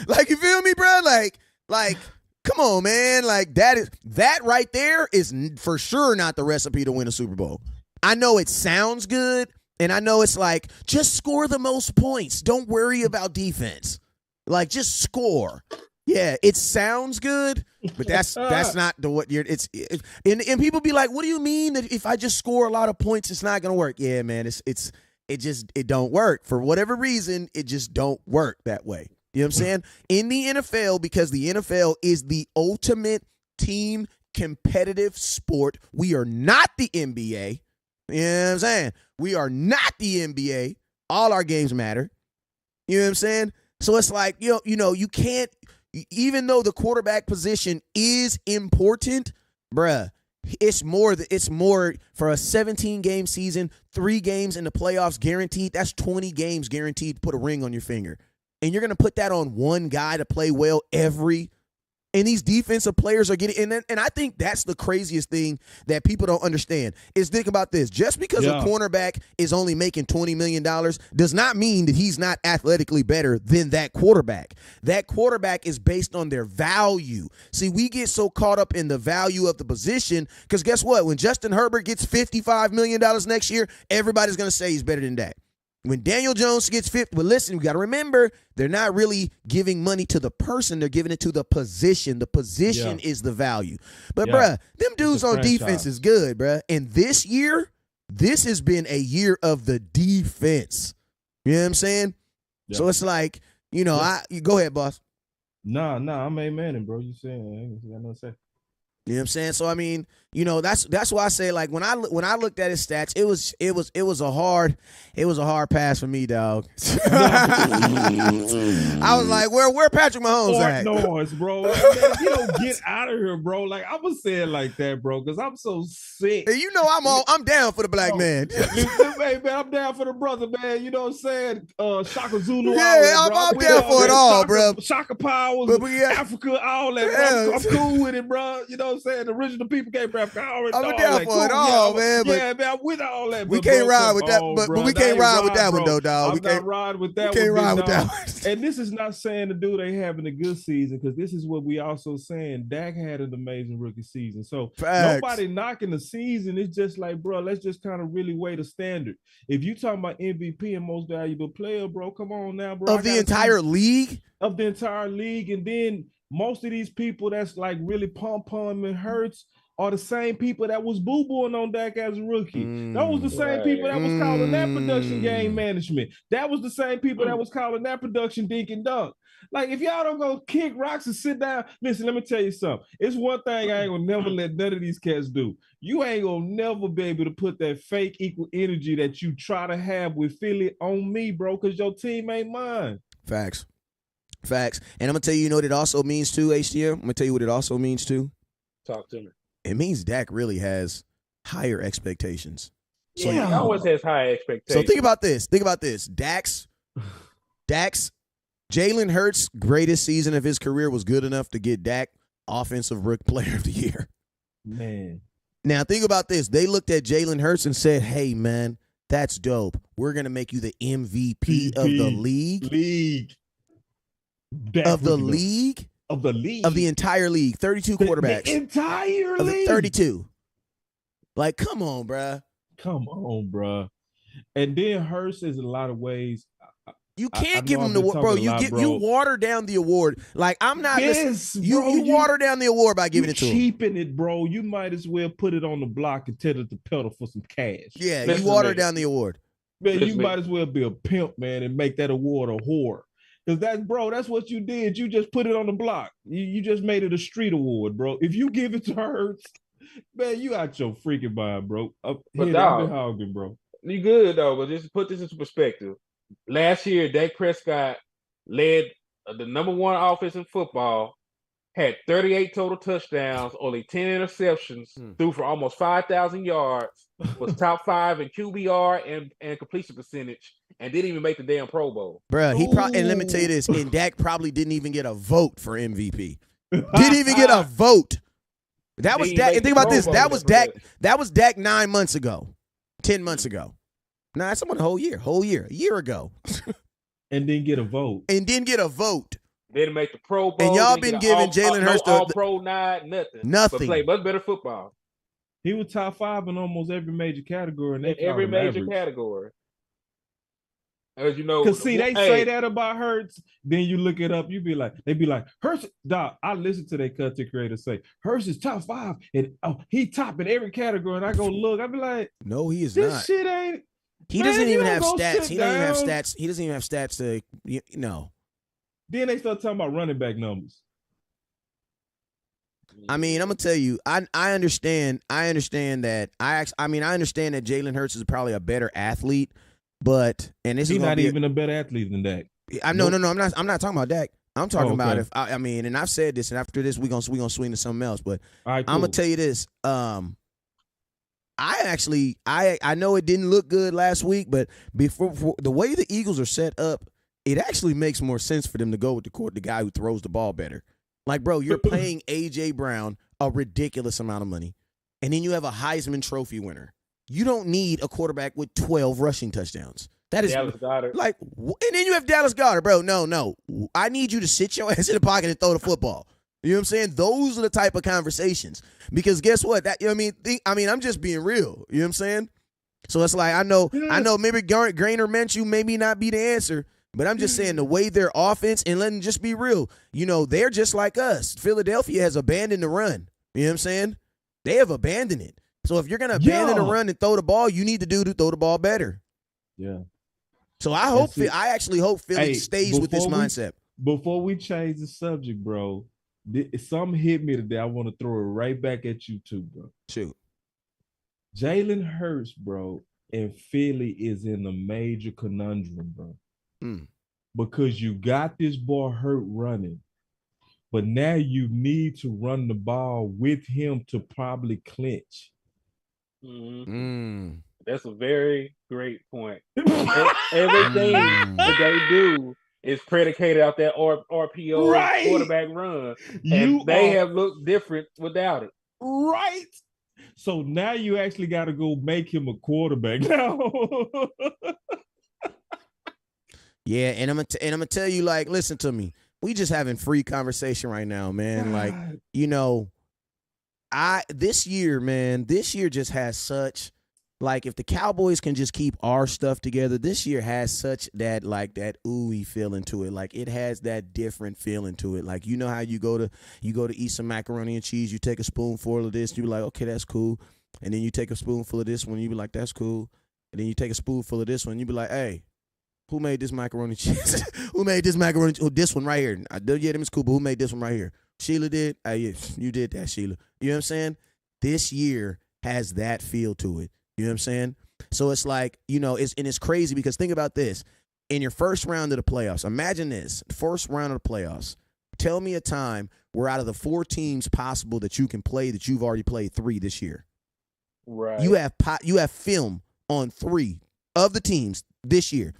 Like, you feel me, bruh? Like, come on, man. Like, that right there is for sure not the recipe to win a Super Bowl. I know it sounds good. And I know it's like, just score the most points. Don't worry about defense. Like, just score. Yeah, it sounds good, but that's not and people be like, what do you mean that if I just score a lot of points, it's not gonna work? Yeah, man, it don't work. For whatever reason, it just don't work that way. You know what I'm saying? In the NFL, because the NFL is the ultimate team competitive sport. We are not the NBA. You know what I'm saying? We are not the NBA. All our games matter. You know what I'm saying? So it's like, you can't, even though the quarterback position is important, bruh, it's more for a 17-game season, 3 games in the playoffs guaranteed. That's 20 games guaranteed to put a ring on your finger. And you're going to put that on one guy to play well every And these defensive players are getting, and I think that's the craziest thing that people don't understand is think about this. Just because a cornerback is only making $20 million does not mean that he's not athletically better than that quarterback. That quarterback is based on their value. See, we get so caught up in the value of the position because guess what? When Justin Herbert gets $55 million next year, everybody's going to say he's better than Dak. When Daniel Jones gets 50, well, listen, we got to remember, they're not really giving money to the person. They're giving it to the position. The position is the value. But, bruh, them dudes on defense is good, bruh. And this year, this has been a year of the defense. You know what I'm saying? Yeah. So it's like, you know, you go ahead, boss. Nah, I'm amen, bro. You saying, I got nothing to say. You know what I'm saying? So I mean, you know, that's why I say like when I looked at his stats, it was a hard pass for me, dog. I was like, where Patrick Mahomes at? Noise, bro. Man, you don't get out of here, bro. Like I was saying like that, bro, because I'm so sick. And you know I'm down for the black man. Hey, man, I'm down for the brother, man. You know what I'm saying? Shaka Zulu. Yeah, I'm down for it all, bro. Shaka Powers, Africa, all that, bro. I'm cool with it, bro. You know what I'm saying? The original people came from Africa. I'm down for it all, man. But yeah, man, I'm with all that. We can't ride with that, but we can't ride with that one, though, dog. We can't ride with that one. Can't ride with that one. And this is not saying the dude ain't having a good season, because this is what we also saying. Dak had an amazing rookie season. So nobody knocking the season. It's just like, bro, let's just kind of really weigh the standard. If you talking about MVP and most valuable player, bro, come on now, bro. Of the entire league? Of the entire league. And then most of these people that's like really pom-pom and hurts are the same people that was boo-booing on Dak as a rookie. That was the same people that was calling that production game management. That was the same people that was calling that production dink and dunk. Like, if y'all don't go kick rocks and sit down, listen, let me tell you something. It's one thing I ain't gonna never let none of these cats do. You ain't gonna never be able to put that fake equal energy that you try to have with Philly on me, bro, because your team ain't mine. Facts. And I'm gonna tell you, you know what it also means too, HTM? I'm gonna tell you what it also means too. Talk to me. It means Dak really has higher expectations. So he always has high expectations. So think about this. Dak's Jalen Hurts' greatest season of his career was good enough to get Dak Offensive Rookie Player of the Year. Man. Now think about this. They looked at Jalen Hurts and said, hey, man, that's dope. We're going to make you the MVP of the league. Of the league? Of the league. Of the entire league. 32 quarterbacks. The entire league? 32. Like, come on, bruh. Come on, bruh. And then Hurst is in a lot of ways. You can't give him the award, bro. You water down the award. Like, I'm not. Yes, you water down the award by giving it to him. Cheapen it, bro. You might as well put it on the block and tell it to pedal for some cash. Yeah, you water down the award. Man, you might as well be a pimp, man, and make that award a whore. Because that's what you did. You just put it on the block. You just made it a street award, bro. If you give it to Hurts, man, you out your freaking mind, bro. But dog, hogging, bro. You good though, but just put this into perspective. Last year, Dak Prescott led the number one offense in football, had 38 total touchdowns, only 10 interceptions, threw for almost 5,000 yards, was top 5 in QBR and completion percentage, and didn't even make the damn Pro Bowl. Bruh, and let me tell you this, and Dak probably didn't even get a vote for MVP. Didn't even get a vote. That was Dak. And think about this, that was Dak 9 months ago, 10 months ago. Nah, that's someone a year ago. And didn't get a vote. Didn't make the Pro Bowl. And y'all been giving Jalen Hurts all pro nod, nothing. But played much better football. He was top 5 in almost every major category. In every major category. As you know, because see, they say that about Hurts, then you look it up, they be like, Hurts, dog, I listen to their content creators say, Hurts is top 5, and he top in every category, and I go look, I be like, no, he is this not. Shit ain't. He doesn't even have stats. He doesn't even have stats to, no. Then they start talking about running back numbers. I mean, I'm gonna tell you, I understand that I understand that Jalen Hurts is probably a better athlete, but he's not even a better athlete than Dak. No, I'm not talking about Dak. I'm talking about and I've said this, and after this we're gonna swing to something else. But right, cool. I'm gonna tell you this. I know it didn't look good last week, but for the way the Eagles are set up, it actually makes more sense for them to go with the guy who throws the ball better. Like, bro, you're paying A.J. Brown a ridiculous amount of money, and then you have a Heisman Trophy winner. You don't need a quarterback with 12 rushing touchdowns. That is Dallas Goedert. like, and then you have Dallas Goedert, bro. No. I need you to sit your ass in the pocket and throw the football. You know what I'm saying? Those are the type of conversations. Because guess what? I'm just being real. You know what I'm saying? So it's like, I know maybe Grainer meant you maybe not be the answer, but I'm just saying the way their offense, and letting just be real, they're just like us. Philadelphia has abandoned the run. You know what I'm saying? They have abandoned it. So if you're going to abandon the run and throw the ball, you need to throw the ball better. Yeah. So I actually hope Philly stays with this mindset. Before we change the subject, bro, something hit me today. I want to throw it right back at you too, bro. Shoot. Jalen Hurts, bro, and Philly is in a major conundrum, bro. Because you got this boy Hurt running, but now you need to run the ball with him to probably clinch. That's a very great point. Everything that they do is predicated off that RPO quarterback run. And they have looked different without it. Right. So now you actually got to go make him a quarterback now. Yeah, and I'm gonna tell you, like, listen to me. We just having free conversation right now, man. Like, this year just has such, like, if the Cowboys can just keep our stuff together, this year has such that ooey feeling to it. Like, it has that different feeling to it. Like, how you go to eat some macaroni and cheese, you take a spoonful of this, you be like, okay, that's cool. And then you take a spoonful of this one, you be like, that's cool. And then you take a spoonful of this one, you be like, hey, who made this macaroni and cheese? Who made this macaroni? Oh, this one right here. Yeah, them is cool, but who made this one right here? Sheila did. Yeah, you did that, Sheila. You know what I'm saying? This year has that feel to it. You know what I'm saying? So it's like, it's crazy because think about this. In your first round of the playoffs, imagine this, first round of the playoffs, tell me a time where out of the 4 teams possible that you can play that you've already played 3 this year. Right. You have film on 3 of the teams this year.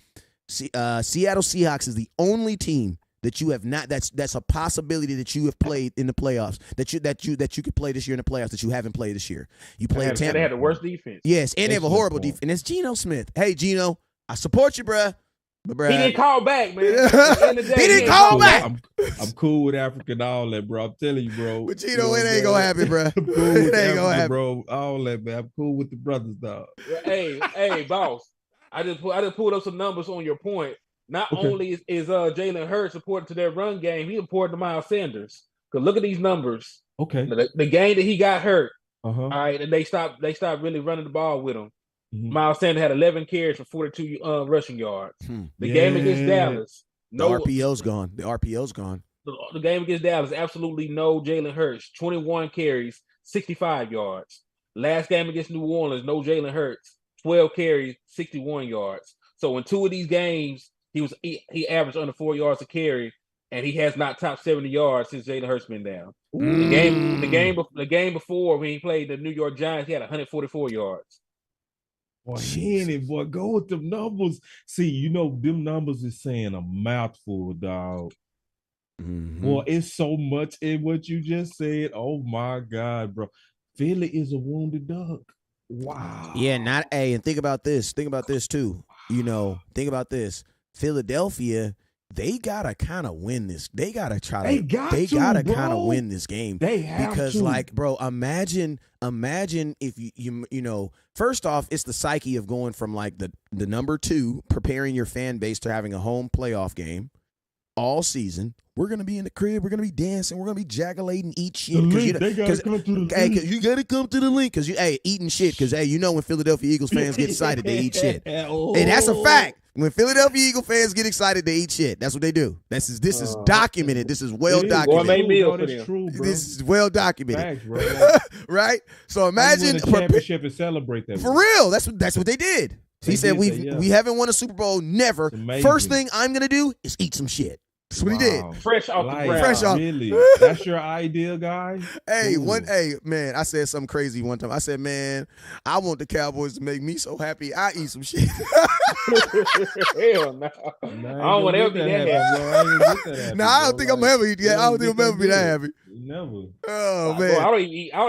Seattle Seahawks is the only team that you have not. That's a possibility that you have played in the playoffs. That you could play this year in the playoffs that you haven't played this year. You played Tampa. They had the worst defense. Yes, and they have a horrible defense. And it's Geno Smith. Hey, Geno, I support you, bruh. But bruh, he didn't call back, man. He didn't call back. I'm cool with Africa and all that, bro. I'm telling you, bro. But Geno, it ain't gonna happen, bro. It ain't gonna happen, bro. All that, man. I'm cool with the brothers, dog. Hey, boss. I just pulled up some numbers on your point. Not only is Jalen Hurts supported to their run game, he supported to Miles Sanders. Because look at these numbers. Okay. The game that he got hurt. All right, and they stopped really running the ball with him. Miles Sanders had 11 carries for 42 rushing yards. The game against Dallas, the RPO's gone. The game against Dallas, absolutely no Jalen Hurts. 21 carries, 65 yards. Last game against New Orleans, no Jalen Hurts. 12 carries, 61 yards. So in 2 of these games, he averaged under 4 yards a carry, and he has not topped 70 yards since Jalen Hurts been down. The game before when he played the New York Giants, he had 144 yards. Boy, boy, go with them numbers. See, them numbers is saying a mouthful, dog. Boy, it's so much in what you just said. Oh my God, bro. Philly is a wounded duck. Wow. Yeah, and think about this. Think about this too. Think about this. Philadelphia, they gotta kind of win this. They gotta kind of win this game. They have because, to. like, bro, imagine if you first off, it's the psyche of going from like the number 2, preparing your fan base to having a home playoff game all season. We're gonna be in the crib. We're gonna be dancing. We're gonna be jaculating, eat shit. They gotta come to the link. You gotta come to the link because eating shit. Because when Philadelphia Eagles fans get excited, they eat shit. And that's a fact. When Philadelphia Eagle fans get excited, they eat shit. That's what they do. This is documented. This is well documented. That's true, bro. This is well documented. Facts, bro. Right? So imagine a championship and celebrate that. For real. That's what they did. He said we haven't won a Super Bowl, never. First thing I'm gonna do is eat some shit. That's what he did. Fresh off the ground. Fresh off. Really? That's your idea, guy? Hey, Cool. man, I said something crazy one time. I said, man, I want the Cowboys to make me so happy I eat some shit. Hell no. I don't want to ever be that happy. No, I don't think I'm ever eat that. I don't think I'm ever be that happy. Never. Oh, man. Boy, I don't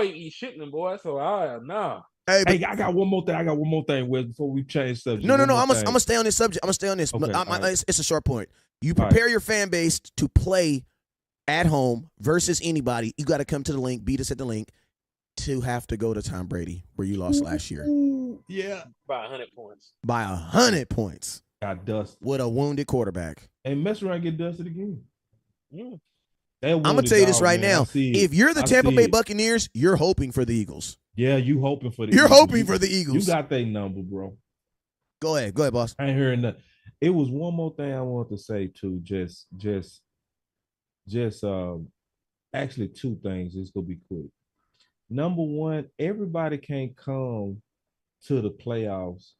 eat shitting, boy. So nah. Hey, I got one more thing. Wes, before we change subject. No. I'm gonna stay on this subject. I'm gonna stay on this. Okay, Right. It's a short point. You prepare your fan base to play at home versus anybody. You got to come to the link. Beat us at the link to have to go to Tom Brady where you lost last year. Yeah, by 100 points. By 100 points. Got dusted with a wounded quarterback. And mess around and get dusted again. Yeah. I'm gonna tell you this right now. If you're the Tampa Bay Buccaneers, you're hoping for the Eagles. Yeah, you hoping for the Eagles. You're hoping for the Eagles. You got their number, bro. Go ahead, boss. I ain't hearing nothing. It was one more thing I wanted to say too. Actually two things. It's gonna be quick. Number one, everybody can't come to the playoffs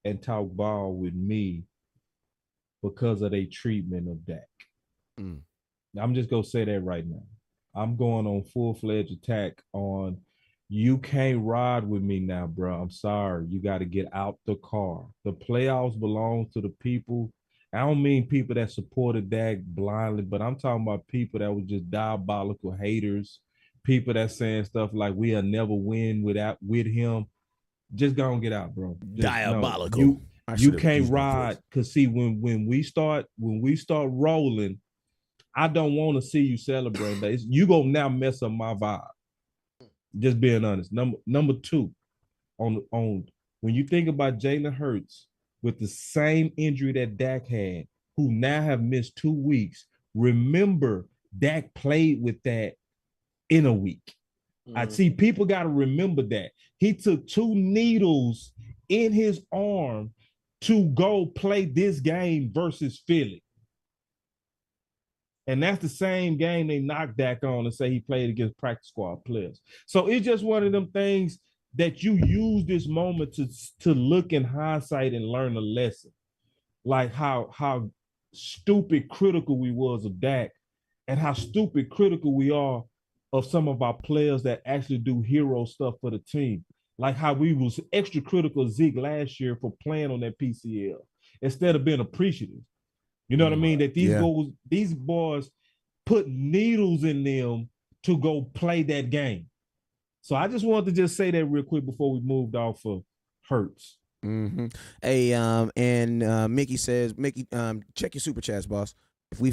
and talk ball with me because of their treatment of Dak. I'm just gonna say that right now. I'm going on full-fledged attack on you can't ride with me now, bro. I'm sorry. You got to get out the car. The playoffs belong to the people. I don't mean people that supported Dak blindly, but I'm talking about people that were just diabolical haters, people that saying stuff like we'll never win with him. Just go and get out, bro. Diabolical. No, you can't ride because see when we start rolling, I don't want to see you celebrate that. You gonna now mess up my vibe. Just being honest. Number two, on when you think about Jalen Hurts with the same injury that Dak had, who now have missed 2 weeks. Remember, Dak played with that in a week. I see people got to remember that. He took 2 needles in his arm to go play this game versus Philly. And that's the same game they knocked Dak on and say he played against practice squad players. So it's just one of them things that you use this moment to look in hindsight and learn a lesson. Like how stupid critical we was of Dak and how stupid critical we are of some of our players that actually do hero stuff for the team. Like how we was extra critical of Zeke last year for playing on that PCL instead of being appreciative. You know what I mean? That these boys put needles in them to go play that game. So I just wanted to just say that real quick before we moved off of Hurts. Mm-hmm. Hey, and Mickey says, check your super chats, boss. Hey,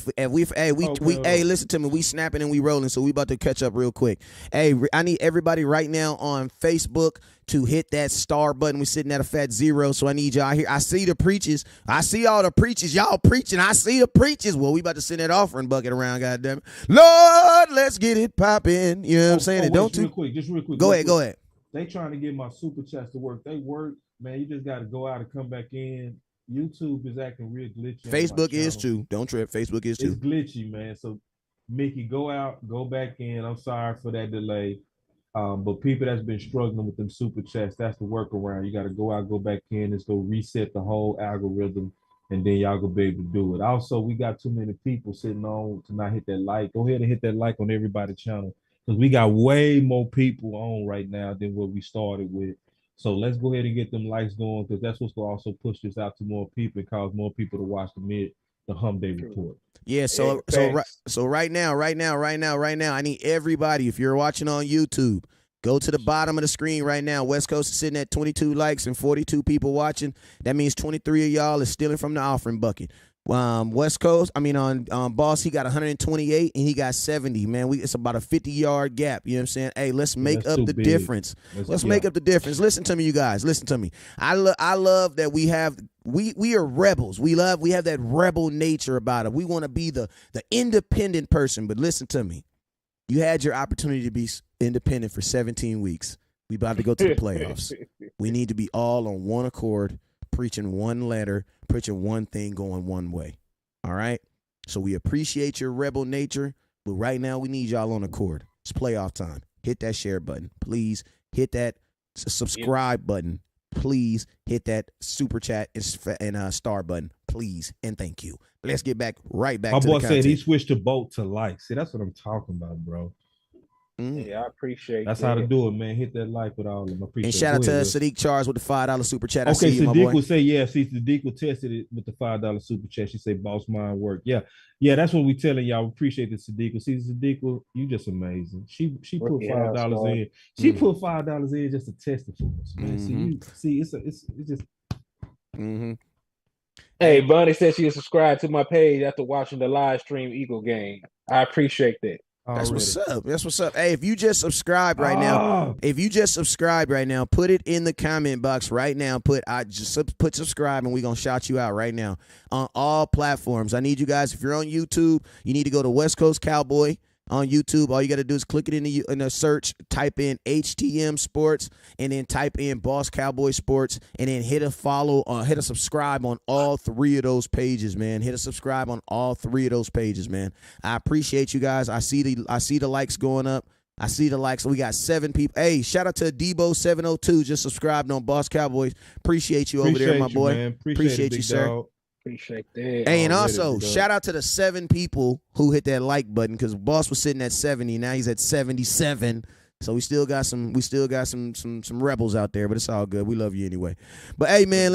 listen to me. We snapping and we rolling, so we about to catch up real quick. Hey, I need everybody right now on Facebook to hit that star button. We're sitting at a fat 0, so I need y'all here. I see the preachers. I see all the preachers. Y'all preaching. I see the preachers. Well, we about to send that offering bucket around, goddammit. Lord, let's get it popping. You know what I'm saying? Just real quick. Go ahead. They trying to get my super chats to work. They work, man. You just got to go out and come back in. YouTube is acting real glitchy. Facebook is too. Don't trip. Facebook is too. It's glitchy, man. So, Mickey, go out, go back in. I'm sorry for that delay. But people that's been struggling with them super chats, that's the workaround. You got to go out, go back in. Let's go reset the whole algorithm, and then y'all gonna be able to do it. Also, we got too many people sitting on to not hit that like. Go ahead and hit that like on everybody's channel because we got way more people on right now than what we started with. So let's go ahead and get them likes going because that's what's going to also push this out to more people and cause more people to watch the Hump Day Report. Yeah, so right now, I need everybody, if you're watching on YouTube, go to the bottom of the screen right now. West Coast is sitting at 22 likes and 42 people watching. That means 23 of y'all is stealing from the offering bucket. West Coast, on Boss, he got 128 and he got 70. Man, it's about a 50-yard gap. You know what I'm saying? Hey, let's make up the difference. Let's make up the difference. Listen to me, you guys. Listen to me. I love that we are rebels. We have that rebel nature about it. We want to be the independent person. But listen to me. You had your opportunity to be independent for 17 weeks. We about to go to the playoffs. We need to be all on one accord, preaching one letter, preaching one thing, going one way. All right? So we appreciate your rebel nature, but right now we need y'all on accord. It's playoff time. Hit that share button. Please hit that subscribe button. Please hit that super chat and star button. please, and thank you. Let's get right back My to boy the said he content. switched the boat to like. See, that's what I'm talking about, bro. Yeah, I appreciate That's that. how to do it, man. Hit that like with all of them. I appreciate And it. shout Go out to ahead, Wes. Sadiq Charles with the $5 super chat. I Okay, see you, my boy. Sadiq will say, yeah, see, Sadiq will tested it with the $5 super chat. She said, boss mind work. Yeah, that's what we telling y'all. We appreciate the Sadiq. See, Sadiq, you just amazing. She put $5 in. She put $5 in just to test it for us, man. See, it's just. Hey, Bunny said she was subscribed to my page after watching the live stream Eagle game. I appreciate that. That's what's up. That's what's up. Hey, if you just subscribed right now, put it in the comment box right now. Put subscribe, and we're gonna shout you out right now on all platforms. I need you guys. If you're on YouTube, you need to go to West Coast Cowboy on YouTube. All you got to do is click it in the search, type in HTM Sports, and then type in Boss Cowboy Sports, and then hit a follow, hit a subscribe on all 3 of those pages, man. Hit a subscribe on all 3 of those pages, man. I appreciate you guys. I see the likes going up. I see the likes. We got 7 people. Hey, shout out to Debo702. Just subscribed on Boss Cowboys. Appreciate you over there, my boy. Man. Appreciate you, sir. Dog. Appreciate that. Hey, and also shout out to the 7 people who hit that like button, because Boss was sitting at 70, now he's at 77. So we still got some rebels out there, but it's all good. We love you anyway. But hey, man,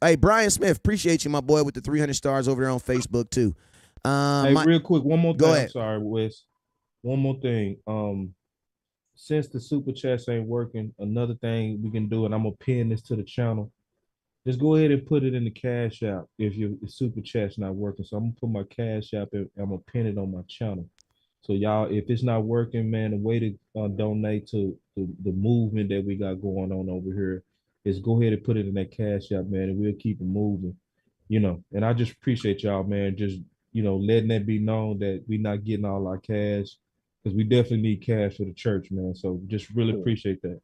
hey, Brian Smith, appreciate you, my boy, with the 300 stars over there on Facebook too. Real quick, one more thing. Go ahead. I'm sorry, Wes. One more thing. Since the super chats ain't working, another thing we can do, and I'm gonna pin this to the channel. Just go ahead and put it in the Cash App if your super chat's not working. So I'm gonna put my Cash App and I'm gonna pin it on my channel. So y'all, if it's not working, man, the way to donate to the movement that we got going on over here is go ahead and put it in that Cash App, man, and we'll keep it moving. And I just appreciate y'all, man. Just letting that be known that we're not getting all our cash, because we definitely need cash for the church, man. So just really appreciate that.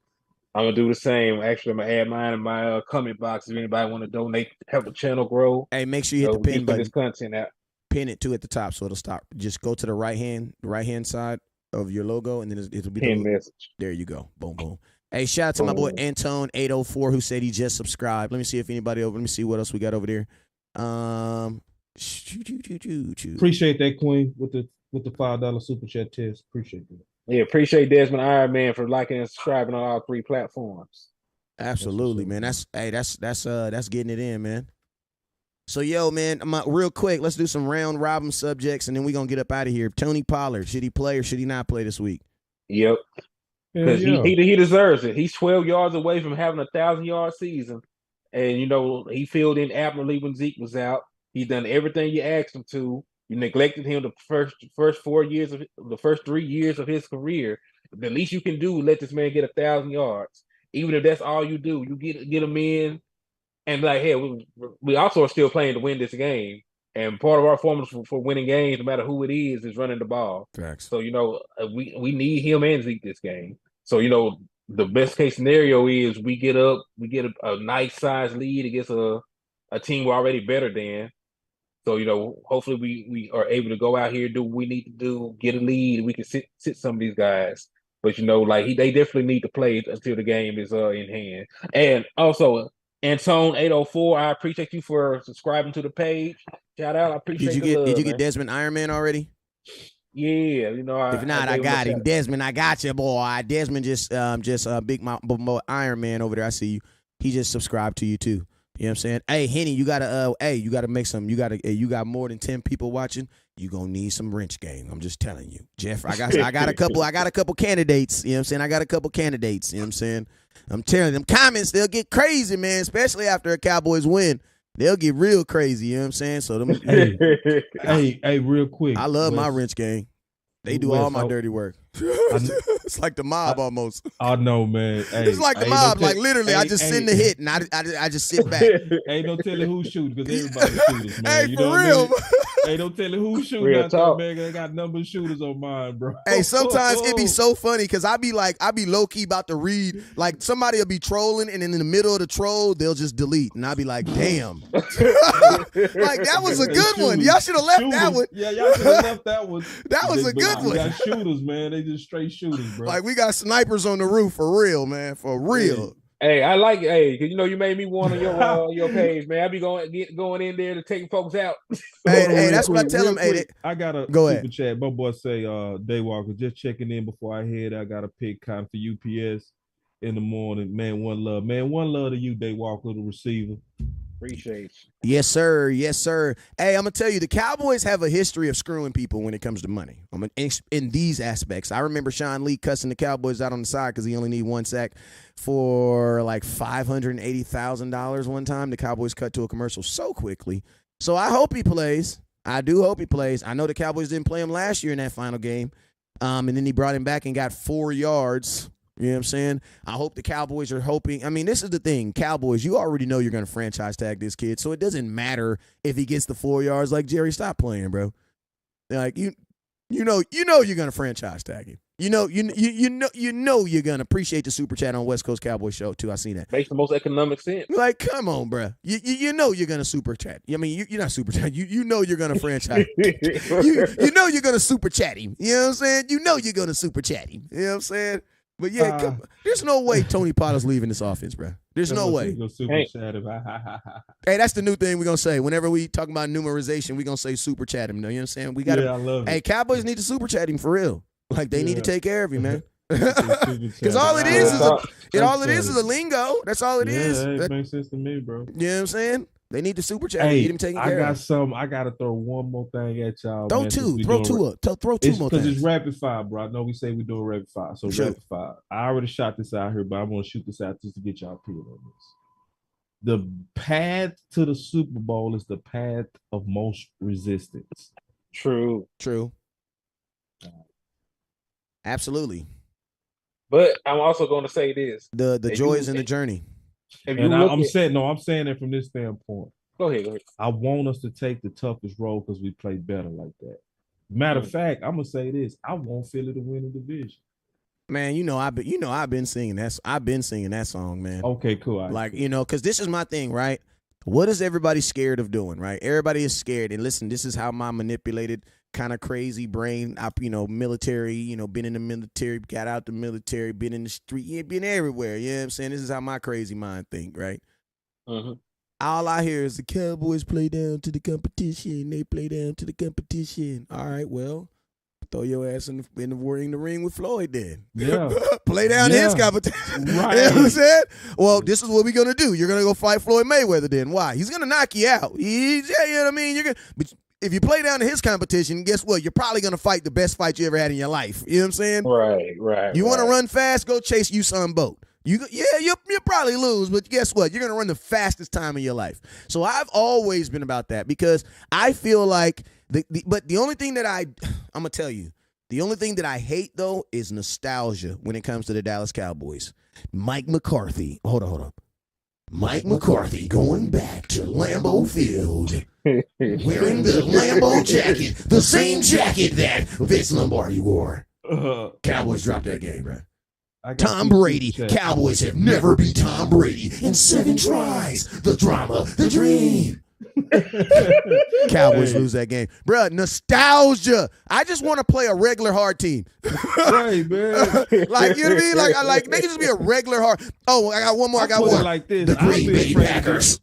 I'm gonna do the same. Actually, I'm gonna add mine in my comment box. If anybody want to donate, help the channel grow. Hey, make sure you hit the pin button. This content out. Pin it too at the top, so it'll stop. Just go to the right hand side of your logo, and then it'll be pin message. There you go. Boom, boom. Hey, shout out to my boy Antone804 who said he just subscribed. Let me see if anybody over. Let me see what else we got over there. Appreciate that, Queen, with the $5 super chat test. Appreciate that. Yeah, appreciate Desmond Iron Man for liking and subscribing on all 3 platforms. Absolutely, man. That's getting it in, man. So, yo, man, real quick, let's do some round robin subjects, and then we're going to get up out of here. Tony Pollard, should he play or should he not play this week? Yep. Because he deserves it. He's 12 yards away from having a 1,000-yard season. And, he filled in admirably when Zeke was out. He's done everything you asked him to. You neglected him the first 3 years of his career. The least you can do, let this man get 1,000 yards. Even if that's all you do, you get him in. And hey, we also are still playing to win this game. And part of our formula for winning games, no matter who it is running the ball. Correct. So, we need him and Zeke this game. So, the best case scenario is we get a nice size lead against a team we're already better than. So, hopefully we are able to go out here, do what we need to do, get a lead, and we can sit some of these guys. But, they definitely need to play until the game is in hand. And also, Antone804, I appreciate you for subscribing to the page. Shout out. I appreciate Did you get Desmond Iron Man already? Yeah, if not, I got him. Desmond, I got you, boy. Desmond just big my Iron Man over there. I see you. He just subscribed to you too. You know what I'm saying? Hey, Henny, you gotta make some. You got more than 10 people watching. You gonna need some wrench game. I'm just telling you, Jeff. I got a couple candidates. You know what I'm saying? I got a couple candidates. You know what I'm saying? I'm telling them comments, they'll get crazy, man. Especially after a Cowboys win, they'll get real crazy. You know what I'm saying? So them. hey, real quick. I love my wrench game. They do all my dirty work. It's like the mob almost. I know, man. Hey, it's like the mob. Like literally, I just send the hit and I just sit back. Ain't no telling who shoots because everybody shooters, man. Hey, for real. Ain't no telling who shooting out there, man. I got number of shooters on mine, bro. Hey, sometimes it be so funny because I be low key about to read. Like somebody will be trolling, and then in the middle of the troll, they'll just delete, and I'll be like, damn. Like that was a good one. Y'all should have left that one. Yeah, y'all should have left that one. That was a good one. We got shooters, man. They just straight shooters, bro. Like we got snipers on the roof for real, man. For real. Hey, I like it. Hey, 'cause you made me one on your page, man. I be going in there to take folks out. Hey, that's what I tell him. Hey, I got a go super ahead. chat. My boy say, Daywalker, just checking in before I head. I got a pick cotton for UPS in the morning. Man, one love. Man, one love to you, Daywalker, the receiver. Appreciate you. Yes, sir. Yes, sir. Hey, I'm gonna tell you, the Cowboys have a history of screwing people when it comes to money. In these aspects, I remember Sean Lee cussing the Cowboys out on the side because he only needed one sack for like $580,000 one time. The Cowboys cut to a commercial so quickly. So I hope he plays. I do hope he plays. I know the Cowboys didn't play him last year in that final game, and then he brought him back and got 4 yards. You know what I'm saying? I hope the Cowboys are hoping. I mean, this is the thing. Cowboys, you already know you're going to franchise tag this kid, so it doesn't matter if he gets the 4 yards. Like, Jerry, stop playing, bro. Like, you know you're going to franchise tag him. You know you're going to appreciate the super chat on West Coast Cowboy show too. I seen that. Makes the most economic sense. Like, come on, bro. You know you're going to super chat. I mean, you're not super chat. You know you're going to franchise. you know you're going to super chat him. You know what I'm saying? You know you're going to super chat him. You know what I'm saying? But yeah, there's no way Tony Potter's leaving this offense, bro. There's no way. Hey, that's the new thing we're gonna say. Whenever we talk about numerization, we're gonna say super chat him. You know what I'm saying? We got to. Hey, Cowboys need to super chat him for real. Like they need to take care of him, man. Because all it is is a lingo. That's all it is. It makes sense to me, bro. You know what I'm saying? They need to super chat. Hey, get him taken care of. I got to throw one more thing at y'all. Throw two more things. Because it's rapid fire, bro. I know we say we doing rapid fire. So rapid fire. I already shot this out here, but I'm going to shoot this out just to get y'all opinion on this. The path to the Super Bowl is the path of most resistance. True. Absolutely. But I'm also going to say this. The joys in the journey. I'm saying it from this standpoint. Go ahead. I want us to take the toughest role because we play better like that. Matter of fact, I'm gonna say this: I want Philly to win the division. Man, I've been singing that. I've been singing that song, man. Okay, cool. Because this is my thing, right? What is everybody scared of doing, right? Everybody is scared. And listen, this is how my manipulated, kind of crazy brain, military, been in the military, got out the military, been in the street, been everywhere. You know what I'm saying? This is how my crazy mind think, right? Mm-hmm. All I hear is the Cowboys play down to the competition. They play down to the competition. All right, well, throw your ass in the ring with Floyd then. Yeah. Play down his competition. Right. You know what I'm saying? Well, this is what we're going to do. You're going to go fight Floyd Mayweather then. Why? He's going to knock you out. You know what I mean? But if you play down to his competition, guess what? You're probably going to fight the best fight you ever had in your life. You know what I'm saying? Right. You want to run fast? Go chase Usain Bolt. You'll probably lose, but guess what? You're going to run the fastest time of your life. So I've always been about that because I feel like but the only thing that I'm going to tell you, the only thing that I hate, though, is nostalgia when it comes to the Dallas Cowboys. Mike McCarthy. Hold on. Mike McCarthy going back to Lambeau Field wearing the Lambeau jacket, the same jacket that Vince Lombardi wore. Cowboys dropped that game, bro. Tom Brady. Cowboys have never beat Tom Brady in 7 tries. The drama, the dream. Cowboys lose that game. Bruh, nostalgia. I just want to play a regular hard team. Right, man. Like, you know what I mean? Like they can just be a regular hard. Oh, I got one more. Like this. The Green Bay Packers.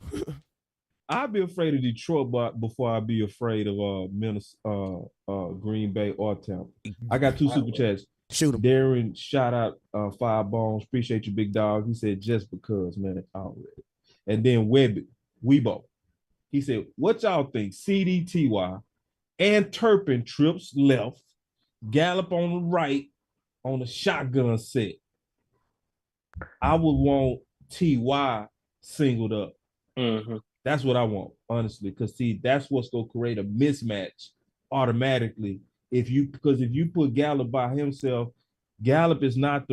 I'd be afraid of Detroit before I'd be afraid of Green Bay or Tampa. I got 2 super chats. Shoot him. Darren, shout out 5 Bones. Appreciate you, big dog. He said, just because, man, already. And then Weibo. He said, what y'all think? CDTY and Turpin trips left, Gallup on the right on the shotgun set. I would want TY singled up. Mm-hmm. That's what I want, honestly, because that's what's gonna create a mismatch automatically. If you put Gallup by himself, Gallup is not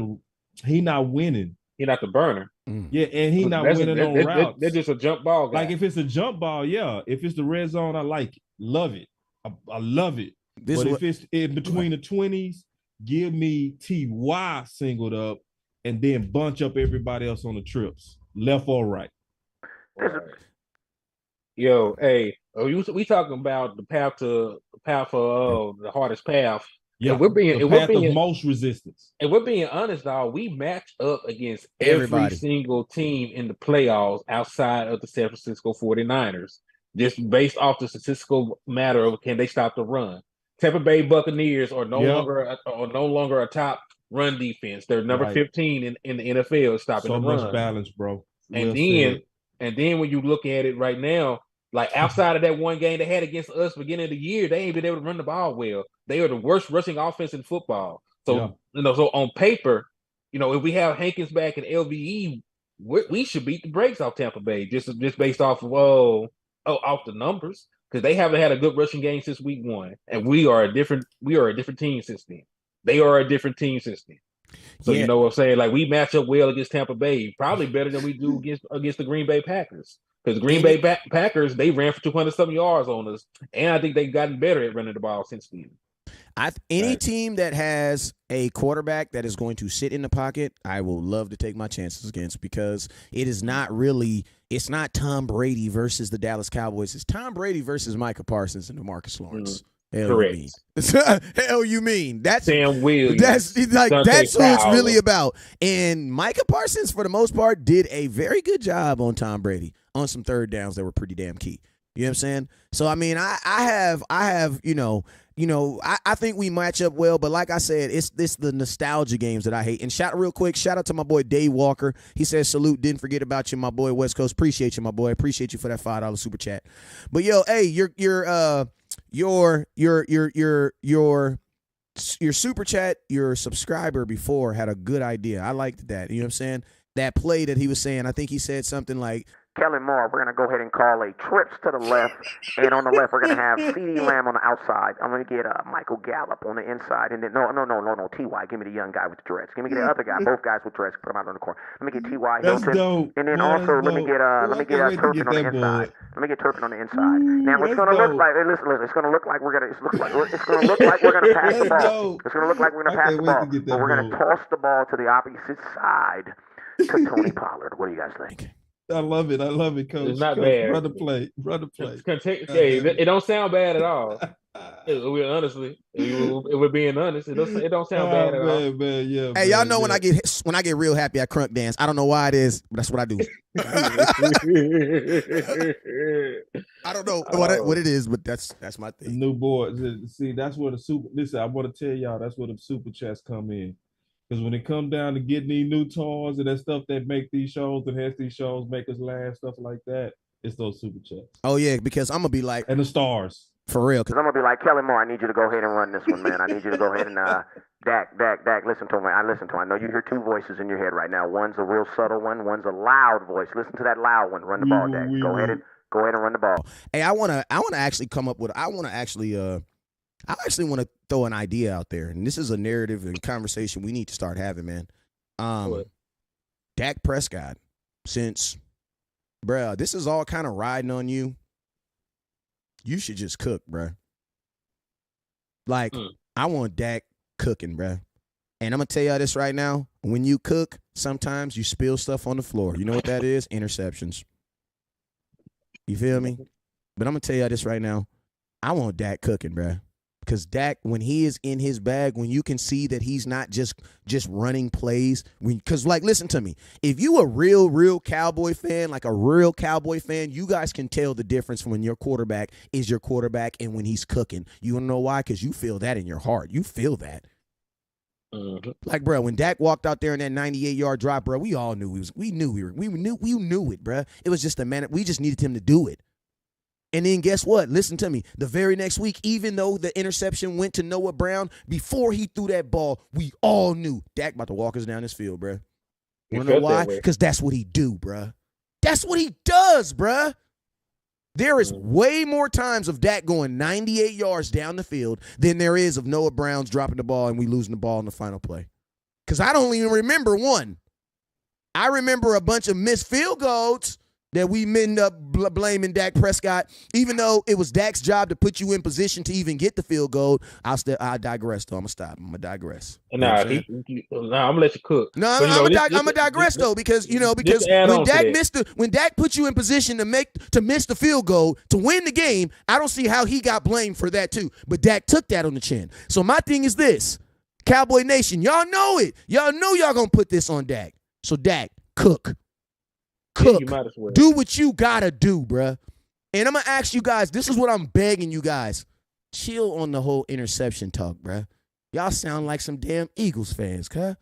winning. He's not the burner. Yeah, and he's not winning on routes. They're just a jump ball guy. Like if it's a jump ball, yeah. If it's the red zone, I like it. Love it. I love it. If it's in between the 20s, give me TY singled up and then bunch up everybody else on the trips, left or right. Yo, hey, we talking about the path for the hardest path Yeah, we're being the path of most resistance. And we're being honest, dog. We match up against Everybody. every single team in the playoffs outside of the San Francisco 49ers, just based off the statistical matter of can they stop the run. Tampa Bay Buccaneers are no longer a top run defense. They're number 15 in the NFL stopping the run. So much balance, bro. And then when you look at it right now, like outside of that one game they had against us beginning of the year, they ain't been able to run the ball well. They are the worst rushing offense in football. So so on paper, if we have Hankins back and LVE, we should beat the brakes off Tampa Bay just based off of off the numbers, because they haven't had a good rushing game since week 1, and we are a different team since then. They are a different team since then. So you know what I'm saying? Like, we match up well against Tampa Bay, probably better than we do against the Green Bay Packers. Because the Green Bay Packers, they ran for 200-something yards on us, and I think they've gotten better at running the ball since then. Any team that has a quarterback that is going to sit in the pocket, I will love to take my chances against, because it's not Tom Brady versus the Dallas Cowboys. It's Tom Brady versus Micah Parsons and DeMarcus Lawrence. Correct. Hell, you mean that's Sam Williams? That's who it's really about. And Micah Parsons, for the most part, did a very good job on Tom Brady on some third downs that were pretty damn key. You know what I'm saying? So I mean, I have, I think we match up well, but like I said, it's the nostalgia games that I hate. And shout out to my boy Dave Walker. He says, salute, didn't forget about you, my boy West Coast. Appreciate you, my boy. Appreciate you for that $5 super chat. But yo, hey, your super chat, your subscriber before had a good idea. I liked that. You know what I'm saying? That play that he was saying, I think he said something like, Kellen Moore, we're going to go ahead and call a trips to the left, and on the left, we're going to have CeeDee Lamb on the outside. I'm going to get Michael Gallup on the inside, and then no, T.Y. Give me the young guy with the dreads. Give me the other guy, both guys with dreads. Put them out on the corner. Let me get T.Y. Hilton, and then also let me get Turpin on the inside. Let me get Turpin on the inside. Now it's going to look like it's going to look like we're going to pass the ball. It's going to look like we're going to pass the ball, but we're going to toss the ball to the opposite side to Tony Pollard. What do you guys think? I love it, Coach. It's not bad. Run the play. It don't sound bad at all. Honestly, if we're being honest, it don't sound bad at all. Man, yeah. Hey, y'all know when I get real happy, I crunk dance. I don't know why it is, but that's what I do. I don't know what it is, but that's my thing. New board. See, that's where the super. Listen, I want to tell y'all, that's where the super chats come in. Because when it comes down to getting these new toys and that stuff that make these shows and has these shows make us laugh, stuff like that, it's those super chats. Oh, yeah, because I'm going to be like... And the stars. For real. Because I'm going to be like, Kellen Moore, I need you to go ahead and run this one, man. I need you to go ahead and... Dak, listen to him. I listen to him. I know you hear two voices in your head right now. One's a real subtle one. One's a loud voice. Listen to that loud one. Run the ball, Dak. Go ahead and run the ball. Hey, I want to actually come up with... I actually want to throw an idea out there, and this is a narrative and conversation we need to start having, man. Dak Prescott, since, bruh, this is all kind of riding on you, you should just cook, bruh. Like, I want Dak cooking, bruh. And I'm going to tell y'all this right now. When you cook, sometimes you spill stuff on the floor. You know what that is? Interceptions. You feel me? But I'm going to tell y'all this right now. I want Dak cooking, bruh. Because Dak, when he is in his bag, when you can see that he's not just running plays, because, like, listen to me. If you a real Cowboy fan, like a real Cowboy fan, you guys can tell the difference when your quarterback is your quarterback and when he's cooking. You want to know why? Because you feel that in your heart. You feel that. Like, bro, when Dak walked out there in that 98-yard drop, bro, we all knew we knew it, bro. It was just a minute. We just needed him to do it. And then guess what? Listen to me. The very next week, even though the interception went to Noah Brown, before he threw that ball, we all knew Dak about to walk us down this field, bro. You know why? Because that's what he do, bro. That's what he does, bro. There is way more times of Dak going 98 yards down the field than there is of Noah Brown's dropping the ball and we losing the ball in the final play. Because I don't even remember one. I remember a bunch of missed field goals, that we end up blaming Dak Prescott, even though it was Dak's job to put you in position to even get the field goal. I'll digress, though. I'm going to stop. I'm going to digress. Nah, I'm going to let you cook. No, I'm going to digress, though, because when Dak put you in position to miss the field goal, to win the game, I don't see how he got blamed for that, too. But Dak took that on the chin. So my thing is this. Cowboy Nation, y'all know it. Y'all know y'all going to put this on Dak. So, Dak, cook. Cook. Well. Do what you gotta do, bruh. And I'm gonna ask you guys, this is what I'm begging you guys. Chill on the whole interception talk, bruh. Y'all sound like some damn Eagles fans, huh?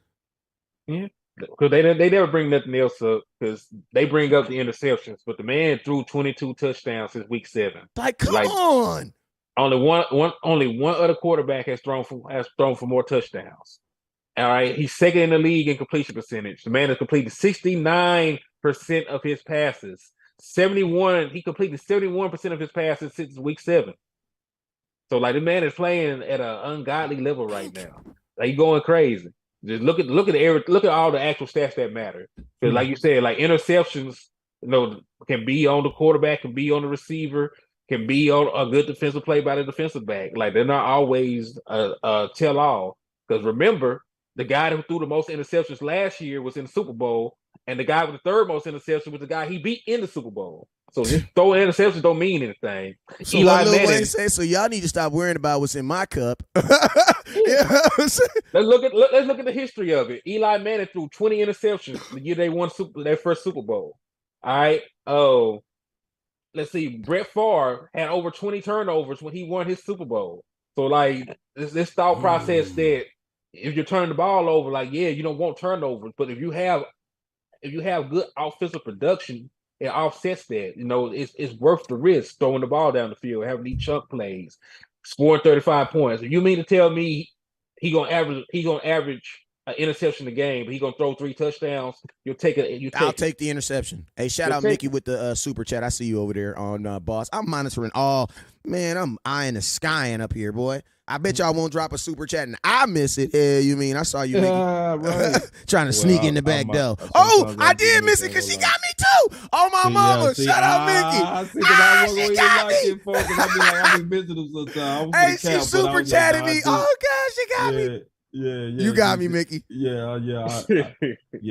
Yeah. Because they never bring nothing else up because they bring up the interceptions, but the man threw 22 touchdowns since week 7. Like, come on. Only one other quarterback has thrown for more touchdowns. All right. He's second in the league in completion percentage. The man has completed 69% of his passes. 71, he completed 71% of his passes since week 7. So like the man is playing at an ungodly level right now. Like he's going crazy. Just look at all the actual stats that matter. Because like you said, like interceptions, can be on the quarterback, can be on the receiver, can be on a good defensive play by the defensive back. Like they're not always tell all. Because remember, the guy who threw the most interceptions last year was in the Super Bowl, and the guy with the third most interceptions was the guy he beat in the Super Bowl. So just throwing interceptions don't mean anything. So Eli Manning says, so y'all need to stop worrying about what's in my cup. Let's look at the history of it. Eli Manning threw 20 interceptions the year they won their first Super Bowl. All right. Oh, let's see. Brett Favre had over 20 turnovers when he won his Super Bowl. So like this thought process that if you're turning the ball over, like, yeah, you don't want turnovers, but if you have good offensive production, it offsets that. It's worth the risk throwing the ball down the field, having these chunk plays, scoring 35 points. You mean to tell me he gonna average an interception a game, but he gonna throw 3 touchdowns? I'll take the interception. Hey, shout out Mickey with the super chat. I see you over there on Boss. I'm monitoring all. Man, I'm eyeing the skying up here, boy. I bet y'all won't drop a super chat and I miss it. Yeah, you mean I saw you right. Trying to sneak in the back door. I did miss it because she got me too. Oh, my mama. Shout out Mickey. She got me. I be missing them sometimes. Hey, she super chatted me. Oh, God, she got me. Yeah. You got me, Mickey. Yeah.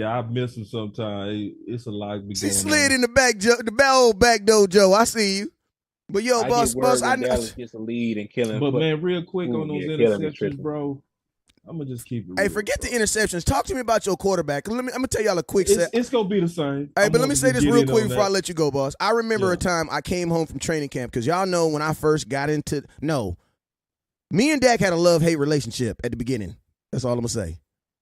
I miss him sometimes. It's a lot. She slid in the back, the old back door, Joe. I see you. But yo, boss, I know. Dallas gets a lead and killing. But man, real quick on those interceptions, bro. I'm gonna just keep it. Hey, forget the interceptions. Talk to me about your quarterback. I'm gonna tell y'all a quick set. It's gonna be the same. Hey, but let me say this real quick before I let you go, boss. I remember a time I came home from training camp because y'all know when I first got into me and Dak had a love-hate relationship at the beginning. That's all I'm gonna say.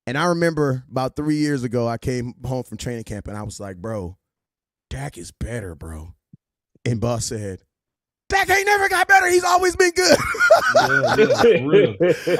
And I remember about 3 years ago, I came home from training camp and I was like, bro, Dak is better, bro. And boss said, Dak ain't never got better. He's always been good. Real.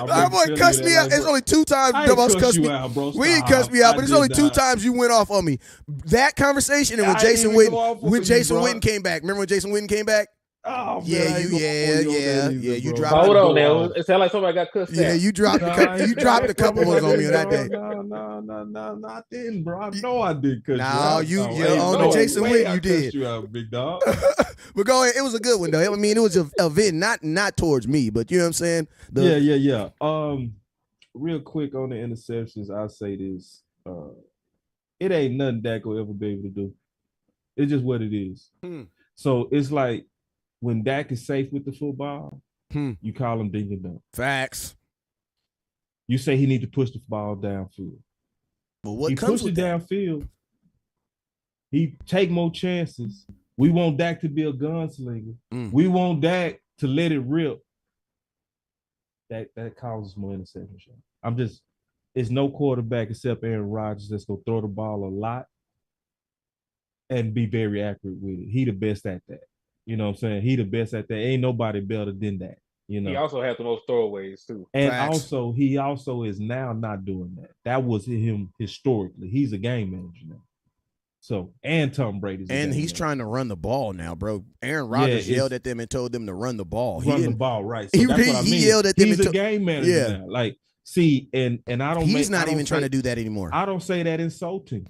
Our boy cussed me out. It's only 2 times. Boss cussed me out, bro. We ain't cussed me out, but it's only 2 times you went off on me. That conversation and when Jason Witten came back. Remember when Jason Witten came back? Oh, yeah, you dropped. Hold on now. It sounded like somebody got cussed out. Yeah, you dropped a couple ones on me that day. No, I didn't, bro. I know I did cuss you out. On the Jason Witten, you did. You out, big dog. But go ahead. It was a good one though. I mean, it was a vent, not towards me, but you know what I'm saying? Yeah. Real quick on the interceptions, I'll say this. It ain't nothing Dak will ever be able to do. It's just what it is. So it's like when Dak is safe with the football, you call him ding and dunk. Facts. You say he need to push the ball downfield. But what he comes push with it downfield, he take more chances. We want Dak to be a gunslinger. We want Dak to let it rip. That causes more interceptions. It's no quarterback except Aaron Rodgers that's gonna throw the ball a lot and be very accurate with it. He the best at that. You know what I'm saying? He the best at that. Ain't nobody better than that. You know. He also has the most throwaways too. And he also is now not doing that. That was him historically. He's a game manager now. So, and Tom Brady's and he's trying to run the ball now, bro. Aaron Rodgers yelled at them and told them to run the ball. Run the ball, right. So he yelled at them. He's a game manager now. Like, see, and I don't He's not even trying to do that anymore. I don't say that insulting.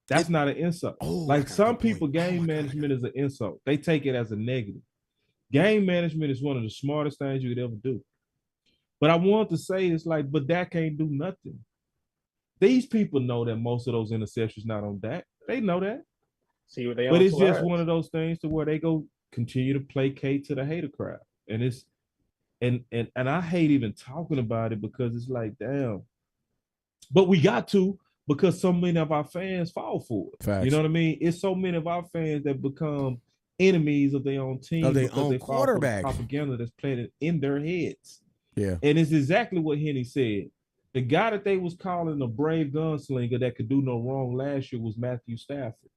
That's not an insult. Oh, Like some people, game management is an insult. They take it as a negative. Game management is one of the smartest things you could ever do. But I want to say it's like, but Dak can't do nothing. These people know that most of those interceptions not on Dak. They know that. See what they But on it's just slides. one of those things to where they go continue to placate to the hater crowd. And it's and I hate even talking about it because it's like, damn. But we got to, because so many of our fans fall for it. Facts. You know what I mean? It's so many of our fans that become enemies of their own team Of their because own they fall for the quarterback. propaganda that's planted in their heads. Yeah. And it's exactly what Henny said. The guy that they was calling a brave gunslinger that could do no wrong last year was Matthew Stafford.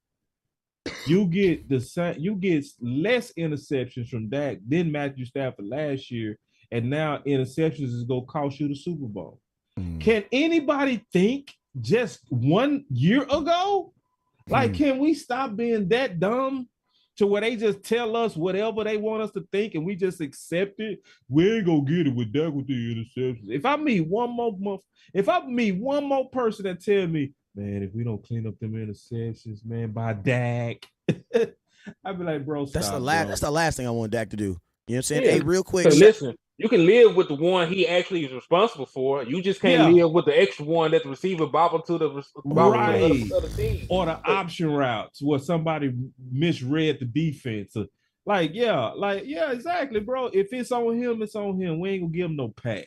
You get less interceptions from Dak than Matthew Stafford last year, and now interceptions is gonna cost you the Super Bowl. Can anybody think just 1 year ago? Like, can we stop being that dumb to where they just tell us whatever they want us to think and we just accept it? We ain't gonna get it with Dak with the interceptions. If I meet one more person that tell me, man, if we don't clean up them interceptions, man, by Dak, I'd be like, bro, stop. That's the last thing I want Dak to do. You know what I'm saying? Yeah. Hey, real quick. So listen, you can live with the one he actually is responsible for. You just can't live with the extra one that the receiver bobbled to the other team. Or the option routes where somebody misread the defense. Yeah, exactly, bro. If it's on him, it's on him. We ain't gonna give him no pass.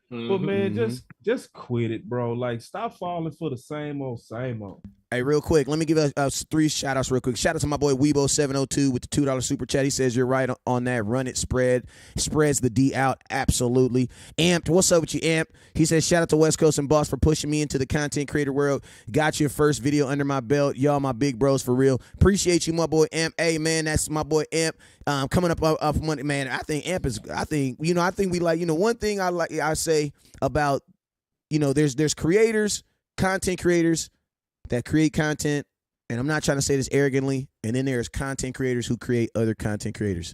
But man, just quit it, bro. Like, stop falling for the same old. Hey, real quick, let me give us 3 shout-outs real quick. Shout out to my boy Weebo702 with the $2 super chat. He says you're right on that. Run it, spreads the D out. Absolutely. Amped, what's up with you, Amp? He says shout out to West Coast and Boss for pushing me into the content creator world. Got your first video under my belt. Y'all my big bros for real. Appreciate you, my boy Amp. Hey, man, that's my boy Amp. Coming up off Monday, man. I think Amp is. I think we like. One thing I say about, there's creators, content creators that create content, and I'm not trying to say this arrogantly, and then there's content creators who create other content creators.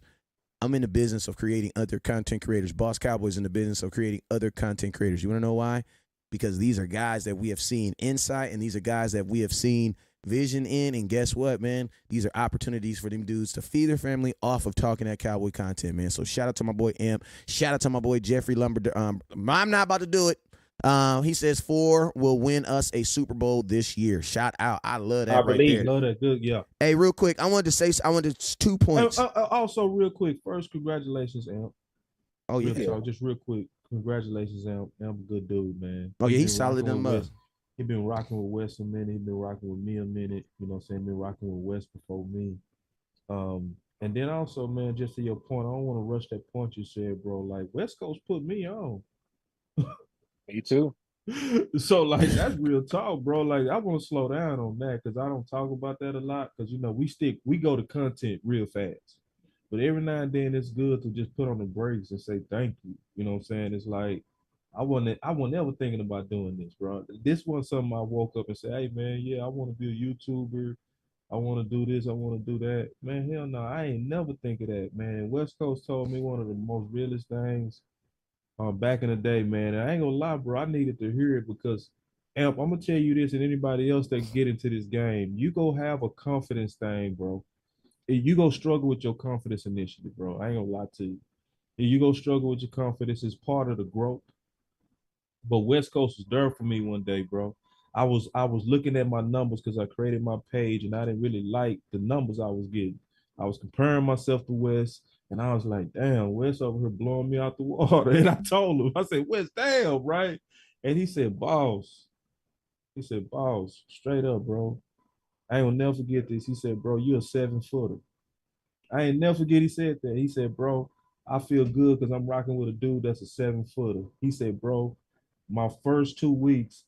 I'm in the business of creating other content creators. Boss Cowboys in the business of creating other content creators. You want to know why? Because these are guys that we have seen insight, and these are guys that we have seen vision in, and guess what, man? These are opportunities for them dudes to feed their family off of talking that Cowboy content, man. So shout out to my boy Amp. Shout out to my boy Jeffrey Lumber. I'm not about to do it. He says 4 will win us a Super Bowl this year. Shout out. I love that. Love that. Good, yeah. Hey, real quick, I wanted 2 points. Also, real quick, first, congratulations, Amp. Oh, yeah. So just real quick, congratulations, Amp. Amp a good dude, man. Oh, yeah, he's solid in the He been rocking with Wes a minute. He been rocking with me a minute. You know what I'm saying? Been rocking with Wes before me. And then also, man, just to your point, I don't want to rush that point you said, bro. Like, West Coast put me on. Me too. So, like, that's real talk, bro. Like, I want to slow down on that because I don't talk about that a lot because, we go to content real fast. But every now and then it's good to just put on the brakes and say thank you. You know what I'm saying? It's like, I wasn't ever thinking about doing this, bro. This wasn't something I woke up and said, hey, man, yeah, I want to be a YouTuber. I want to do this. I want to do that. Man, hell no, I ain't never think of that, man. West Coast told me one of the most realest things back in the day, man. And I ain't gonna lie, bro. I needed to hear it because, Amp, I'm gonna tell you this, and anybody else that get into this game, you go have a confidence thing, bro. You go struggle with your confidence initially, bro. I ain't gonna lie to you. You go struggle with your confidence. It's part of the growth. But West Coast was there for me one day, bro. I was looking at my numbers because I created my page and I didn't really like the numbers I was getting. I was comparing myself to West. And I was like, damn, Wes over here blowing me out the water. And I told him, I said, Wes, damn, right? And he said, boss, straight up, bro. I ain't gonna never forget this. He said, bro, you a 7-footer. I ain't never forget he said that. He said, bro, I feel good because I'm rocking with a dude that's a 7-footer. He said, bro, my first 2 weeks,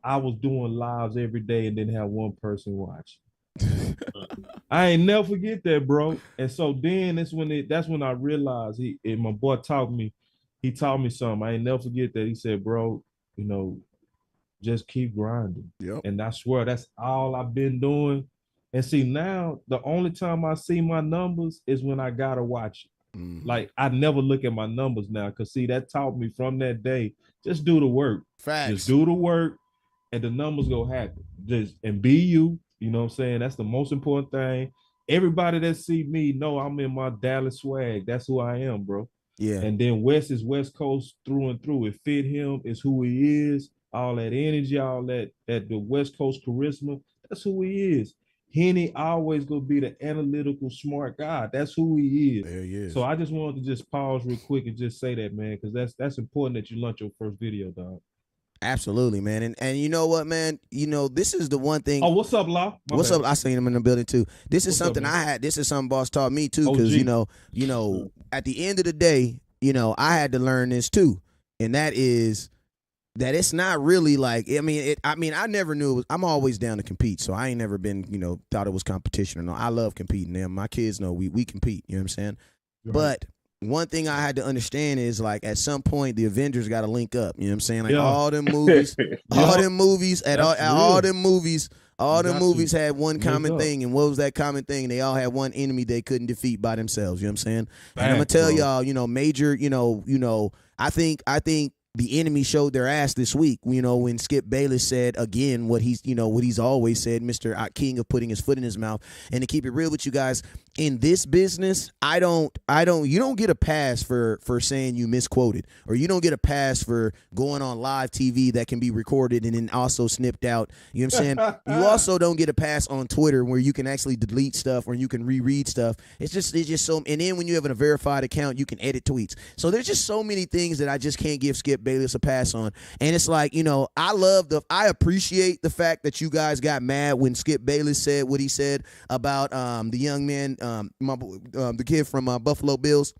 I was doing lives every day and didn't have one person watch. I ain't never forget that, bro. And so then that's when I realized my boy taught me something. I ain't never forget that. He said, bro, just keep grinding. Yep. And I swear that's all I've been doing. And see, now the only time I see my numbers is when I gotta watch it. Like, I never look at my numbers now because see, that taught me from that day, just do the work. Facts. Just do the work and the numbers go happen. And be you. You know what I'm saying? That's the most important thing. Everybody that see me know I'm in my Dallas swag. That's who I am, bro. Yeah. And then West is West Coast through and through. It fit him. It's who he is. All that energy, all that the West Coast charisma. That's who he is. Henny always gonna be the analytical, smart guy. That's who he is. There he is. So I just wanted to just pause real quick and just say that, man, because that's important that you launch your first video, dog. Absolutely, man. And you know what, man? You know, this is the one thing. Oh, what's up, Law? What's up? I seen him in the building too. This is something I had. This is something Boss taught me too, because you know, at the end of the day, you know, I had to learn this too, and that is that it's not really like. I mean, I never knew it was. I'm always down to compete, so I ain't never been, you know, thought it was competition or no. I love competing. Them, my kids know we compete. You know what I'm saying? Right. But one thing I had to understand is, like, at some point the Avengers got to link up. You know what I'm saying? Like all them movies, all them movies, all them movies had one common thing, and what was that common thing? They all had one enemy they couldn't defeat by themselves. You know what I'm saying? And I'm gonna tell y'all, you know, major, you know, I think the enemy showed their ass this week, you know, when Skip Bayless said again what he's always said, Mr. King of putting his foot in his mouth. And to keep it real with you guys, in this business, you don't get a pass for saying you misquoted, or you don't get a pass for going on live TV that can be recorded and then also snipped out. You know what I'm saying? You also don't get a pass on Twitter where you can actually delete stuff or you can reread stuff. It's just so, and then when you have a verified account, you can edit tweets. So there's just so many things that I just can't give Skip Bayless a pass on. And it's like, you know, I appreciate the fact that you guys got mad when Skip Bayless said what he said about the young man, the kid from Buffalo Bills,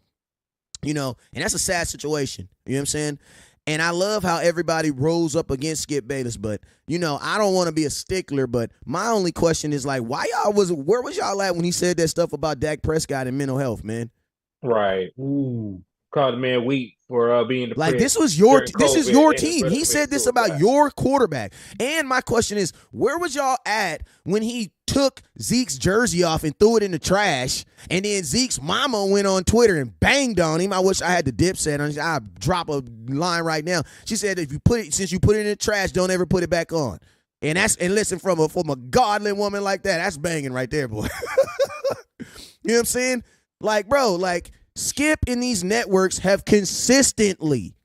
you know, and that's a sad situation. You know what I'm saying? And I love how everybody rose up against Skip Bayless, but, you know, I don't want to be a stickler, but my only question is, like, where was y'all at when he said that stuff about Dak Prescott and mental health, man? Right. Ooh. Called the man weak for being the like this is your team. He said this about your quarterback. And my question is, where was y'all at when he took Zeke's jersey off and threw it in the trash, and then Zeke's mama went on Twitter and banged on him? I wish I had the Dipset on. I'll drop a line right now. She said, since you put it in the trash, don't ever put it back on. And listen, from a godly woman like that, that's banging right there, boy. You know what I'm saying? Like, bro, like, Skip and these networks have consistently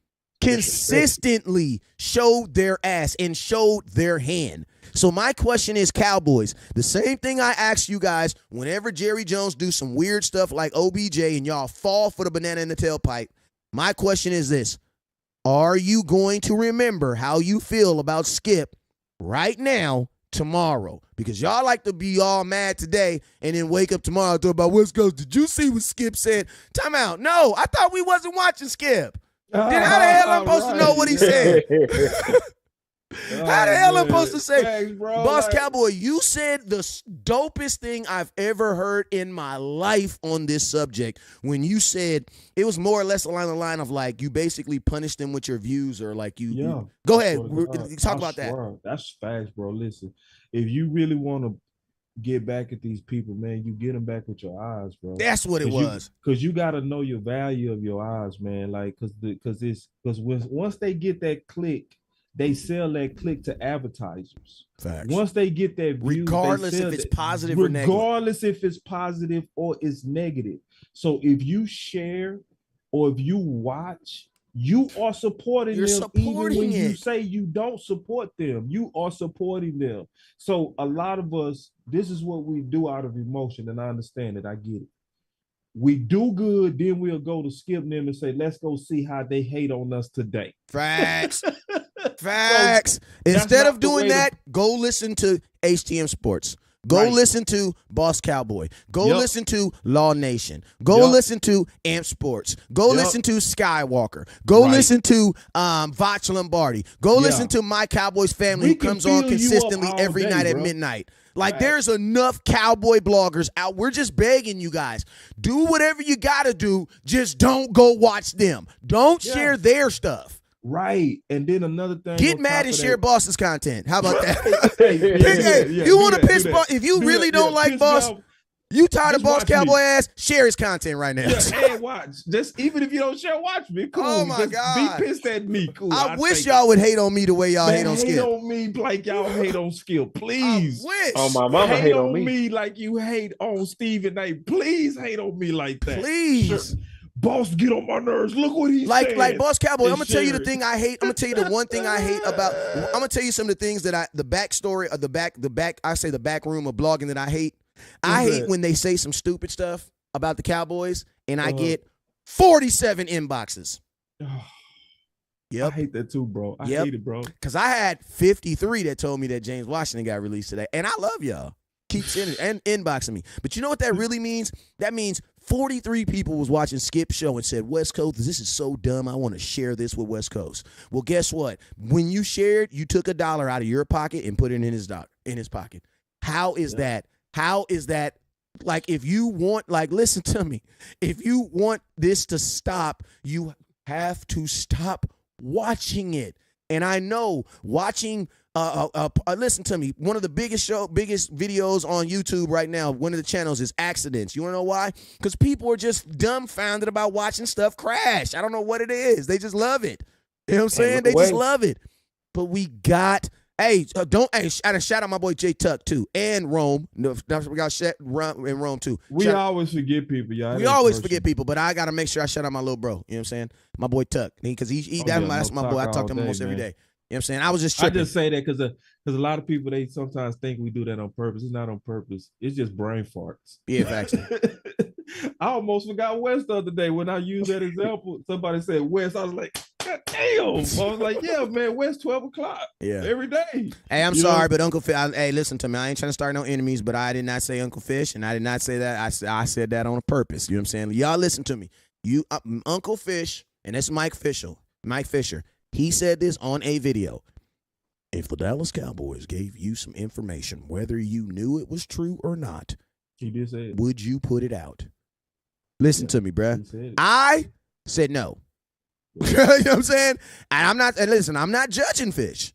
showed their ass and showed their hand. So my question is, Cowboys, the same thing I ask you guys whenever Jerry Jones do some weird stuff like OBJ and y'all fall for the banana in the tailpipe. My question is this: are you going to remember how you feel about Skip right now, tomorrow? Because y'all like to be all mad today and then wake up tomorrow and talk about West Coast. Did you see what Skip said? Time out. No, I thought we wasn't watching Skip. Then how the hell I'm supposed to know what he said? How the hell I'm supposed to say? Thanks, bro. Boss Cowboy, you said the dopest thing I've ever heard in my life on this subject when you said it was more or less along the line of, like, you basically punished them with your views, or like you go ahead, talk about that. That's facts, bro. Listen, if you really want to get back at these people, man, you get them back with your eyes, bro. That's what it was. Because you got to know your value of your eyes, man. Like, because once they get that click, they sell that click to advertisers. Facts. Once they get that view, regardless if it's positive or negative. Regardless if it's positive or it's negative. So if you share or if you watch, you are supporting them. Even when you say you don't support them, you are supporting them. So a lot of us, this is what we do out of emotion, and I understand it. I get it. We do good, then we'll go to Skip them and say, let's go see how they hate on us today. Facts. Facts. So instead of doing that, go listen to HTM Sports. Go listen to Boss Cowboy. Go listen to Law Nation. Go listen to Amp Sports. Go listen to Skywalker. Go listen to Vach Lombardi. Go listen to My Cowboys Family, who comes on consistently every night at midnight. Like, there's enough cowboy bloggers out. We're just begging you guys. Do whatever you got to do. Just don't go watch them. Don't share their stuff. Right. And then another thing. Get mad and share Boss's content. How about that? You want to piss Boss? If you really don't like Boss, You tired of Just Boss watch me. Cowboy ass? Share his content right now. Yeah, and watch. Just even if you don't share, watch me. Cool. Oh, my Just God. Be pissed at me. Cool. I I'll wish take y'all it. would hate on me the way y'all Man, hate on Skip. on me like y'all hate on Skip. I Please. wish. Oh, my mama hate on me like you hate on Stephen A. Please hate on me like that. Please. Sure. Boss, get on my nerves. Look what he's saying. Like Boss Cowboy, And I'm gonna tell you the share it. thing I hate. I'm gonna tell you the one thing I hate about. I'm gonna tell you some of the things that the backstory of the back. I say the back room of blogging that I hate. I hate when they say some stupid stuff about the Cowboys, and I get 47 inboxes. Yep. I hate that too, bro. I Yep. hate it, bro. Because I had 53 that told me that James Washington got released today, and I love y'all. Keep sending and inboxing me. But you know what that really means? That means 43 people was watching Skip's show and said, West Coast, this is so dumb. I want to share this with West Coast. Well, guess what? When you shared, you took $1 out of your pocket and put it in his pocket. How is that? How is that? Like, if you want, like, listen to me. If you want this to stop, you have to stop watching it. And I know watching listen to me. One of the biggest videos on YouTube right now, one of the channels is accidents. You want to know why? Because people are just dumbfounded about watching stuff crash. I don't know what it is. They just love it. You know what I'm saying? They just love it. But we got, shout out my boy J Tuck too, and Rome. We got and Rome too. We always forget people, y'all. We always forget people, but I gotta make sure I shout out my little bro. You know what I'm saying? My boy Tuck, because that's my boy. I talk to him almost every day. You know what I'm saying? I was just tripping. I just say that because a lot of people, they sometimes think we do that on purpose. It's not on purpose. It's just brain farts. Yeah, facts. I almost forgot West the other day when I used that example. Somebody said West. I was like, God damn. I was like, yeah, man, West 12 o'clock. Yeah. Every day. Hey, I'm sorry, but Uncle Fish, hey, listen to me. I ain't trying to start no enemies, but I did not say Uncle Fish, and I did not say that. I said that on purpose. You know what I'm saying? Y'all listen to me. Uncle Fish, and that's Mike Fisher. He said this on a video. If the Dallas Cowboys gave you some information, whether you knew it was true or not, he did say it. Would you put it out? Listen to me, bruh. I said no. You know what I'm saying? And I'm not judging Fish.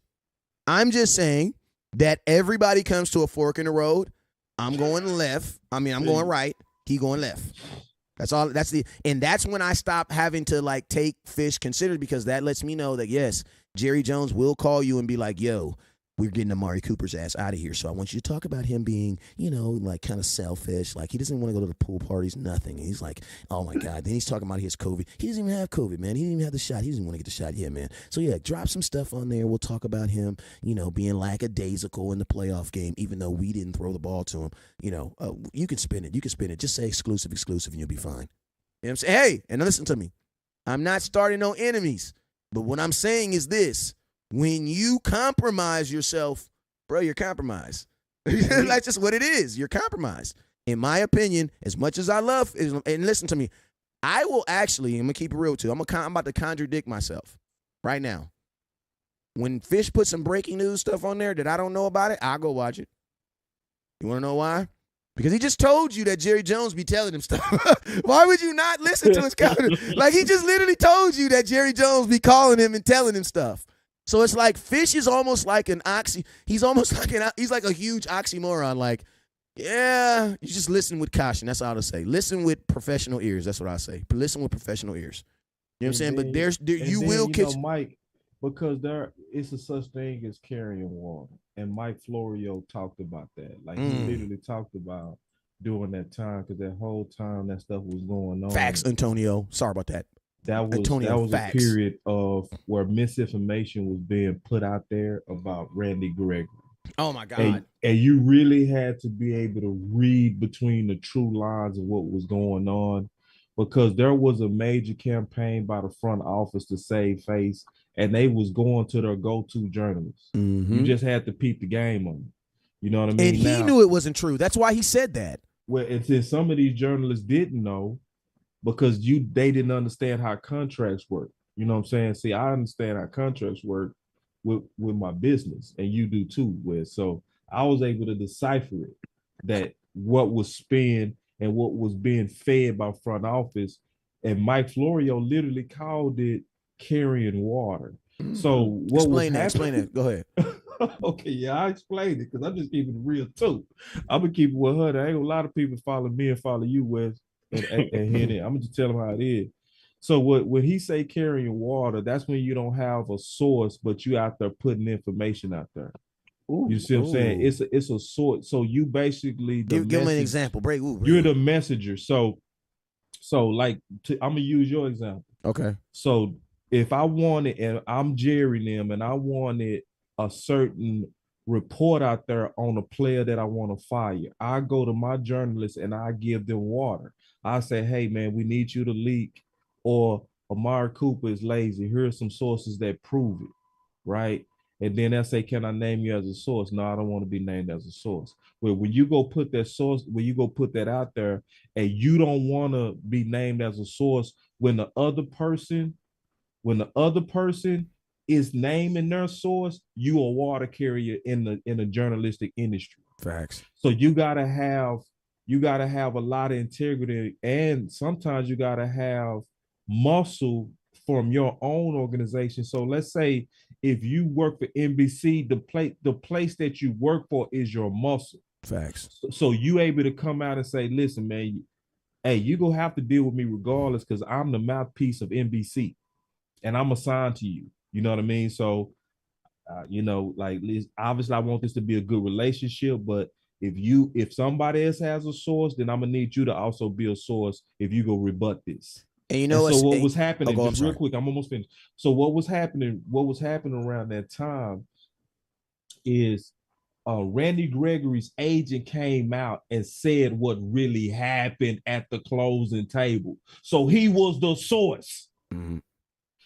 I'm just saying that everybody comes to a fork in the road. I'm going left. I'm going right. He going left. That's all. And that's when I stop having to like take Fish considered, because that lets me know that yes, Jerry Jones will call you and be like, yo, we're getting Amari Cooper's ass out of here. So I want you to talk about him being, like kind of selfish. Like he doesn't want to go to the pool parties, nothing. And he's like, oh my God. Then he's talking about his COVID. He doesn't even have COVID, man. He didn't even have the shot. He doesn't want to get the shot yet, man. So yeah, drop some stuff on there. We'll talk about him, being lackadaisical in the playoff game, even though we didn't throw the ball to him. You can spin it. You can spin it. Just say exclusive, and you'll be fine. You know what I'm saying? Hey, and listen to me. I'm not starting no enemies. But what I'm saying is this. When you compromise yourself, bro, you're compromised. That's just what it is. You're compromised. In my opinion, as much as I love, and listen to me, I will actually, I'm going to keep it real too. I'm about to contradict myself right now. When Fish put some breaking news stuff on there that I don't know about it, I'll go watch it. You want to know why? Because he just told you that Jerry Jones be telling him stuff. Why would you not listen to his comment? Like he just literally told you that Jerry Jones be calling him and telling him stuff. So it's like Fish is almost like he's like a huge oxymoron. Like, yeah, you just listen with caution. That's all I say. Listen with professional ears. That's what I say. Listen with professional ears. You know what I'm saying? But you will catch Mike, because there is a such thing as carrying water. And Mike Florio talked about that. Like he literally talked about during that time, because that whole time that stuff was going on. Facts, Antonio. Sorry about that. That was a period of where misinformation was being put out there about Randy Gregory. Oh my God. And you really had to be able to read between the true lines of what was going on, because there was a major campaign by the front office to save face, and they was going to their go-to journalists. Mm-hmm. You just had to peep the game on them. You know what I mean? And he knew it wasn't true. That's why he said that. Well, it's some of these journalists didn't know, because they didn't understand how contracts work. You know what I'm saying? See, I understand how contracts work with my business, and you do too, Wes. So I was able to decipher it, that what was spent and what was being fed by front office. And Mike Florio literally called it carrying water. So what explain that. Go ahead. Okay, yeah, I explained it because I'm just keeping it real too. I'm gonna keep it with her. There ain't a lot of people follow me and follow you, Wes, and Henny. I'm gonna just tell them how it is. So when he say carrying water, that's when you don't have a source, but you out there putting information out there. You see what I'm saying? It's a sort. So you basically give me an example. You're the messenger. So like I'm gonna use your example. Okay. So if I wanted, and I'm Jerry them, and I wanted a certain report out there on a player that I want to fire, I go to my journalist and I give them water. I say, hey man, we need you to leak, or Amari Cooper is lazy. Here are some sources that prove it, right? And then I say, can I name you as a source? No, I don't want to be named as a source. Well, when you go put that source, when you go put that out there, and you don't want to be named as a source when the other person is naming their source, you a water carrier in the journalistic industry. Facts. So you gotta have a lot of integrity, and sometimes you gotta have muscle from your own organization. So let's say if you work for NBC, the place that you work for is your muscle. Facts. So you able to come out and say, listen, man, hey, you gonna have to deal with me regardless because I'm the mouthpiece of NBC and I'm assigned to you. You know what I mean? So, like obviously I want this to be a good relationship, but if somebody else has a source, then I'm gonna need you to also be a source if you go rebut this. And you know, so what was happening? Oh, just real quick, I'm almost finished. So what was happening around that time is Randy Gregory's agent came out and said what really happened at the closing table. So he was the source. Mm-hmm.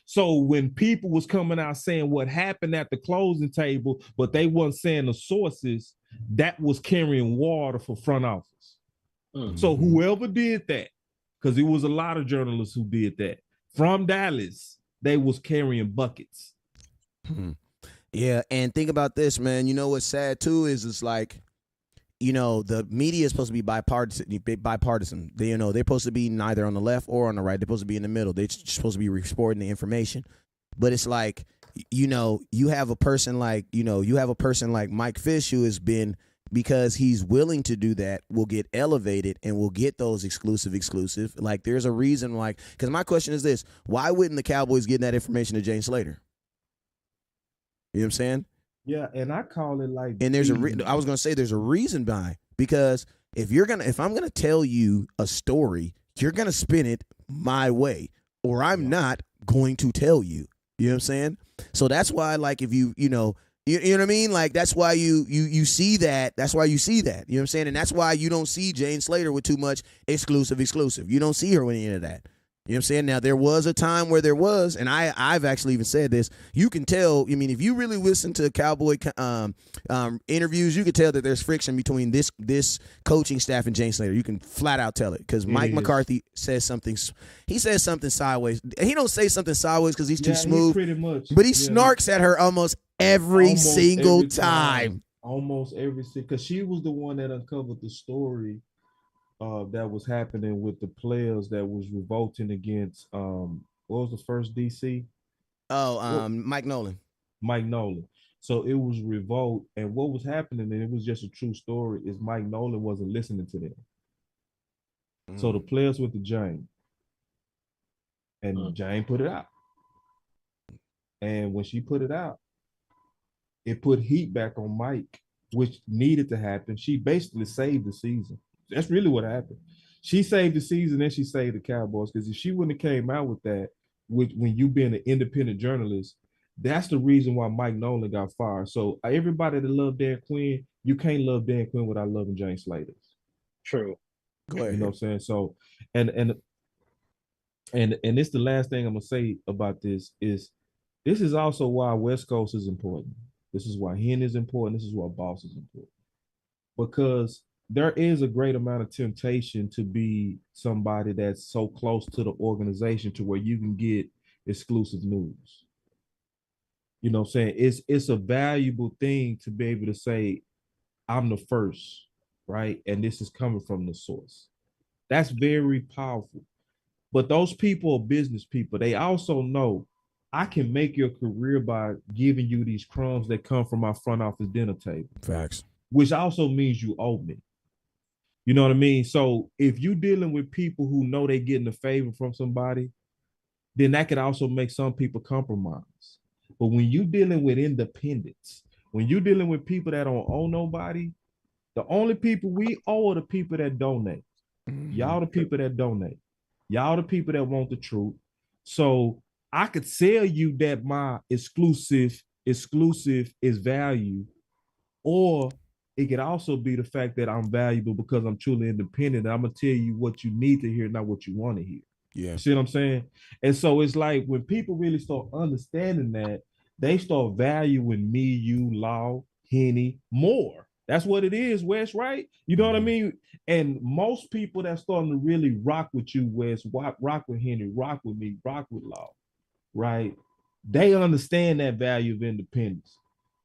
So when people was coming out saying what happened at the closing table, but they wasn't saying the sources, that was carrying water for front office. Mm-hmm. So whoever did that, because it was a lot of journalists who did that from Dallas, they was carrying buckets. Mm-hmm. Yeah, and think about this, man. You know what's sad too is it's like, the media is supposed to be bipartisan. They're supposed to be neither on the left or on the right. They're supposed to be in the middle. They're supposed to be reporting the information. But it's like, you have a person like Mike Fish who has been, because he's willing to do that, will get elevated and will get those exclusive. Like there's a reason because my question is this: why wouldn't the Cowboys get that information to Jane Slater? You know what I'm saying? Yeah, and I call it like. And there's I was gonna say there's a reason behind, because if I'm gonna tell you a story, you're gonna spin it my way, or I'm not going to tell you. You know what I'm saying? So that's why, like, if you know what I mean? Like, that's why you see that. That's why you see that. You know what I'm saying? And that's why you don't see Jane Slater with too much exclusive. You don't see her with any of that. You know what I'm saying? Now, there was a time where there was, and I've actually even said this, you can tell, I mean, if you really listen to Cowboy interviews, you can tell that there's friction between this coaching staff and Jane Slater. You can flat out tell it, because Mike McCarthy says something sideways. He don't say something sideways because he's too smooth, pretty much, but he snarks at her almost every single time. Almost every single, because she was the one that uncovered the story that was happening with the players that was revolting against what was the first DC? Mike Nolan. So it was revolt, and what was happening, and it was just a true story, is Mike Nolan wasn't listening to them. So the players went to Jane, and Jane put it out. And when she put it out, it put heat back on Mike, which needed to happen. She basically saved the season. That's really what happened. She saved the season and she saved the Cowboys, because if she wouldn't have came out with that, when you being an independent journalist, that's the reason why Mike Nolan got fired. So everybody that loved Dan Quinn, you can't love Dan Quinn without loving Jane Slater. True. Go ahead. You know what I'm saying? So, and it's the last thing I'm gonna say about this is also why West Coast is important. This is why Hen is important. This is why Boss is important. Because there is a great amount of temptation to be somebody that's so close to the organization to where you can get exclusive news. You know what I'm saying? It's a valuable thing to be able to say, I'm the first, right? And this is coming from the source. That's very powerful. But those people are business people. They also know I can make your career by giving you these crumbs that come from my front office dinner table. Facts. Which also means you owe me. You know what I mean? So if you're dealing with people who know they're getting a favor from somebody, then that could also make some people compromise. But when you're dealing with independents, when you're dealing with people that don't owe nobody, the only people we owe are the people that donate. Y'all the people that donate. Y'all the people that want the truth. So I could sell you that my exclusive is value, or it could also be the fact that I'm valuable because I'm truly independent. I'm gonna tell you what you need to hear, not what you want to hear. Yeah. You see what I'm saying? And so it's like when people really start understanding that, they start valuing me, you, Law, Henny more. That's what it is, Wes, right? You know what I mean? And most people that's starting to really rock with you, Wes, rock with Henny, rock with me, rock with Law, right? They understand that value of independence.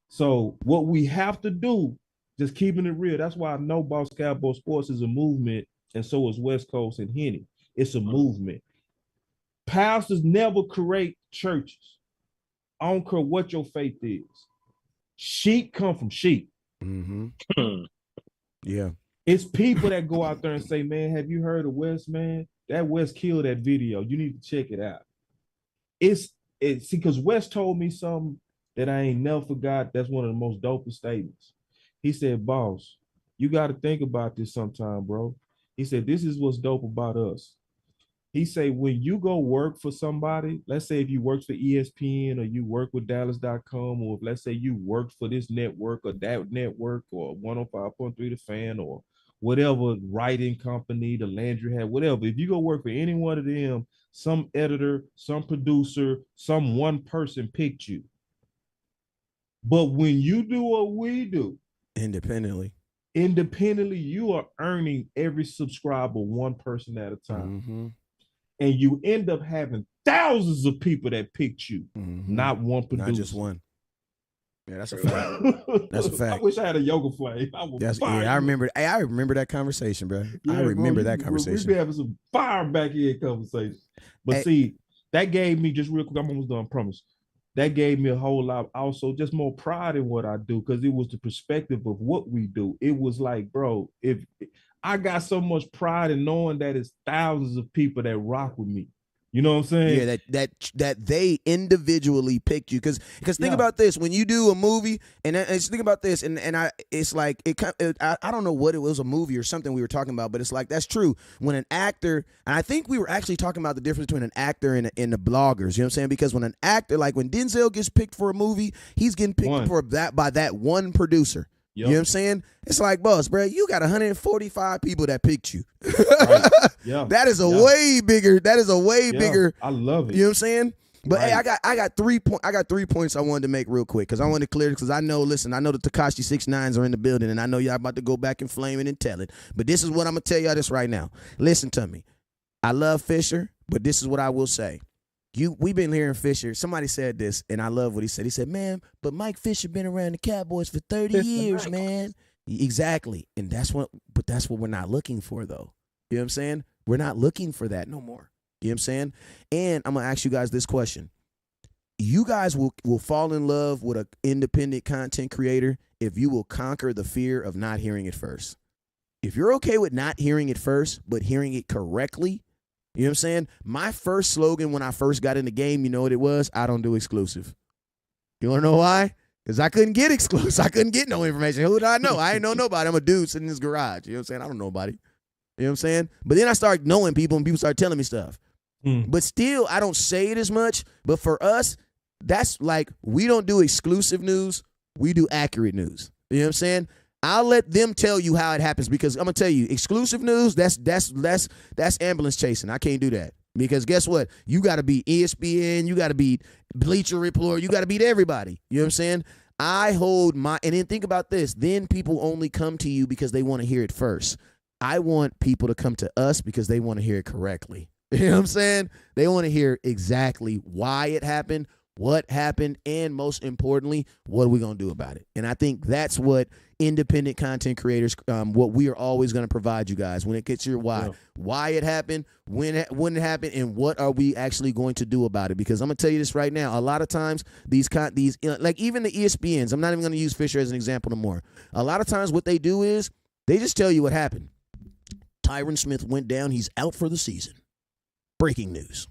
So what we have to do, just keeping it real, that's why I know Boss Cowboy Sports is a movement, and so is West Coast and Henny. It's a movement. Pastors never create churches. I don't care what your faith is. Sheep come from sheep. Mm-hmm. Yeah. It's people that go out there and say, man, have you heard of West, man? That West killed that video. You need to check it out. It's see, because West told me something that I ain't never forgot. That's one of the most dopest statements. He said, boss, you got to think about this sometime, bro. He said, this is what's dope about us. He said, when you go work for somebody, let's say if you work for ESPN or you work with Dallas.com, or if let's say you work for this network or that network or 105.3 The Fan or whatever writing company, the Landry had, whatever. If you go work for any one of them, some editor, some producer, some one person picked you. But when you do what we do, independently, you are earning every subscriber one person at a time. Mm-hmm. And you end up having thousands of people that picked you, not one producer. Not just one. Yeah, that's a fact. That's a fact. I wish I had a yoga flame. I remember that conversation, bro. Yeah, I remember that conversation. We've been having some fire back here conversations. But see, that gave me, just real quick, I'm almost done, I promise. That gave me a whole lot, also just more pride in what I do, because it was the perspective of what we do. It was like, bro, if I got so much pride in knowing that it's thousands of people that rock with me. You know what I'm saying? Yeah, that they individually picked you, because think about this: when you do a movie, and think about this, and it's like I don't know what it was, a movie or something we were talking about, but it's like that's true. When an actor, and I think we were actually talking about the difference between an actor and the bloggers. You know what I'm saying? Because when an actor, like when Denzel gets picked for a movie, he's getting picked for that by that one producer. Yep. You know what I'm saying? It's like, boss, bro, you got 145 people that picked you. Right. Yeah. That is a way bigger. I love it. You know what I'm saying? But hey, I got 3 points I wanted to make real quick, because I wanted to clear, because I know the Tekashi 6ix9ines are in the building, and I know y'all about to go back and flame it and tell it. But this is what I'm gonna tell y'all this right now. Listen to me. I love Fisher, but this is what I will say. We've been hearing Fisher. Somebody said this, and I love what he said. He said, man, but Mike Fisher been around the Cowboys for 30 years, man. Exactly. And that's what we're not looking for, though. You know what I'm saying? We're not looking for that no more. You know what I'm saying? And I'm going to ask you guys this question. You guys will fall in love with an independent content creator if you will conquer the fear of not hearing it first. If you're okay with not hearing it first, but hearing it correctly, you know what I'm saying? My first slogan when I first got in the game, you know what it was? I don't do exclusive. You want to know why? Because I couldn't get exclusive. I couldn't get no information. Who did I know? I ain't know nobody. I'm a dude sitting in his garage. You know what I'm saying? I don't know nobody. You know what I'm saying? But then I started knowing people, and people started telling me stuff. But still, I don't say it as much. But for us, that's like, we don't do exclusive news. We do accurate news. You know what I'm saying? I'll let them tell you how it happens, because I'm gonna tell you, exclusive news, that's ambulance chasing. I can't do that, because guess what? You got to beat ESPN, you got to beat Bleacher Report, you got to beat everybody. You know what I'm saying? I hold my, and then think about this. Then people only come to you because they want to hear it first. I want people to come to us because they want to hear it correctly. You know what I'm saying? They want to hear exactly why it happened, what happened, and most importantly, what are we going to do about it? And I think that's what independent content creators, what we are always going to provide you guys when it gets your why it happened, when it happened, and what are we actually going to do about it? Because I'm going to tell you this right now, a lot of times these like even the ESPNs, I'm not even going to use Fisher as an example no more. A lot of times what they do is they just tell you what happened. Tyron Smith went down. He's out for the season. Breaking news.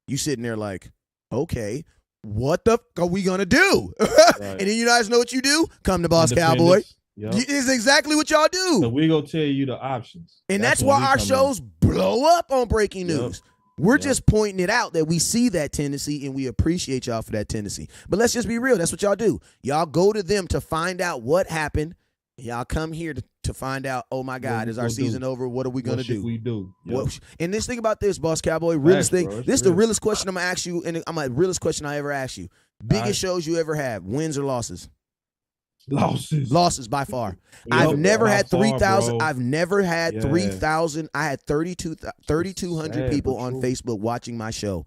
You sitting there like, okay, what the fuck are we going to do? Right. And then you guys know what you do? Come to Boss Cowboy. Yep. It's exactly what y'all do. So we're going to tell you the options. And that's why our shows blow up on breaking news. We're just pointing it out that we see that tendency and we appreciate y'all for that tendency. But let's just be real. That's what y'all do. Y'all go to them to find out what happened. Y'all come here to find out, oh, my God, is our season over? What are we going to do? What we do? And this thing about this, Boss Cowboy, realest thing, this is the realest question I'm going to ask you, and I'm the realest question I ever ask you. Biggest shows you ever have, wins or losses? Losses by far. I've never had 3,000. I've never had 3,000. I had 3,200 people on Facebook watching my show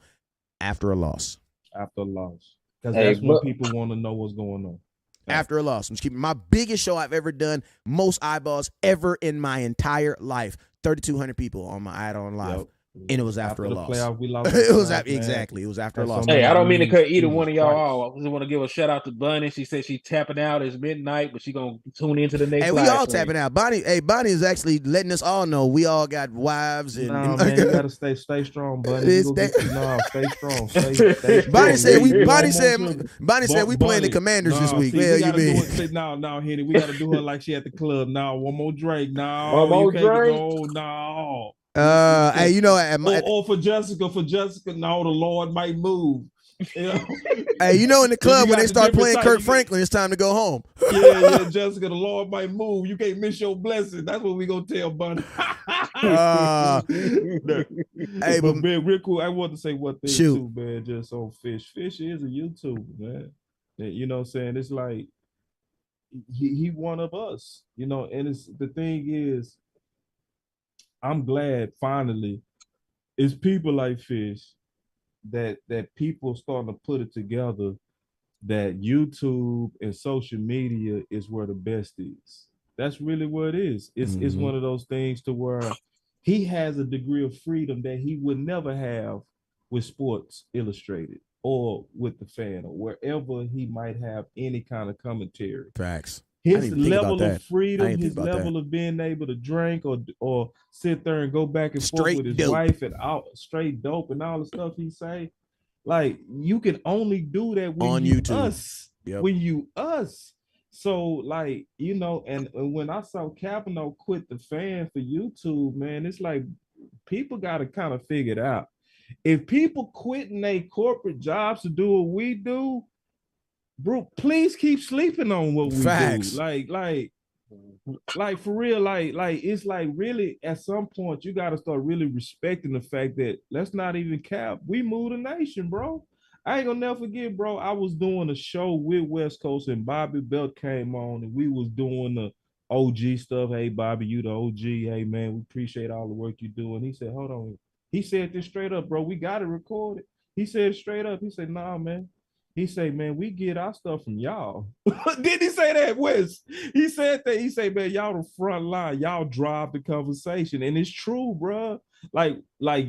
after a loss. After a loss. Because that's when people want to know what's going on. After a loss. I'm just keeping my biggest show I've ever done, most eyeballs ever in my entire life. 3,200 people on my add-on live. And it was after a loss. Playoff, we lost it was exactly. It was after a loss. Hey, I don't mean to cut either one of y'all off. I just want to give a shout out to Bunny. She said she's tapping out. It's midnight, but she's gonna tune into the next. Hey, we all tapping out. Bonnie is actually letting us all know we all got wives and. Nah, man, you gotta stay strong, buddy. Stay strong. Stay Bonnie said we playing the Commanders this week. Yeah, you mean? No, Henny, we gotta do her like she at the club. Now, one more Drake. No, one more Drake. No. Hey, you know, or for Jessica, no, the Lord might move. You know? Hey, you know, in the club when they start playing Kirk Franklin, it's time to go home. Yeah, Jessica, the Lord might move. You can't miss your blessing. That's what we gonna tell Bunny. Hey, but man, real cool. I want to say one thing too, man. Just on Fish. Fish is a YouTuber, man. You know what I'm saying? It's like he one of us, you know. And it's the thing is, I'm glad finally it's people like Fish that people starting to put it together that YouTube and social media is where the best is. That's really what it is. It's one of those things to where he has a degree of freedom that he would never have with Sports Illustrated or with the Fan or wherever he might have any kind of commentary. Facts. His level of freedom, his level of being able to drink or sit there and go back and forth with his wife and straight dope and all the stuff he say, like you can only do that when on you YouTube. Us. Yep. When you us. So like, you know, and when I saw Kavanaugh quit the Fan for YouTube, man, it's like people got to kind of figure it out. If people quitting their corporate jobs to do what we do, bro, please keep sleeping on what we do. Like for real, like it's like really at some point you got to start really respecting the fact that let's not even cap. We moved a nation, bro. I ain't gonna never forget, bro. I was doing a show with West Coast and Bobby Belt came on and we was doing the OG stuff. Hey, Bobby, you the OG. Hey, man, we appreciate all the work you do. And he said, hold on. He said this straight up, bro. We got it recorded. He said straight up. He said, nah, man. He said, man, we get our stuff from y'all. Did he say that, Wes? He said that. He said, man, y'all the front line. Y'all drive the conversation. And it's true, bro. Like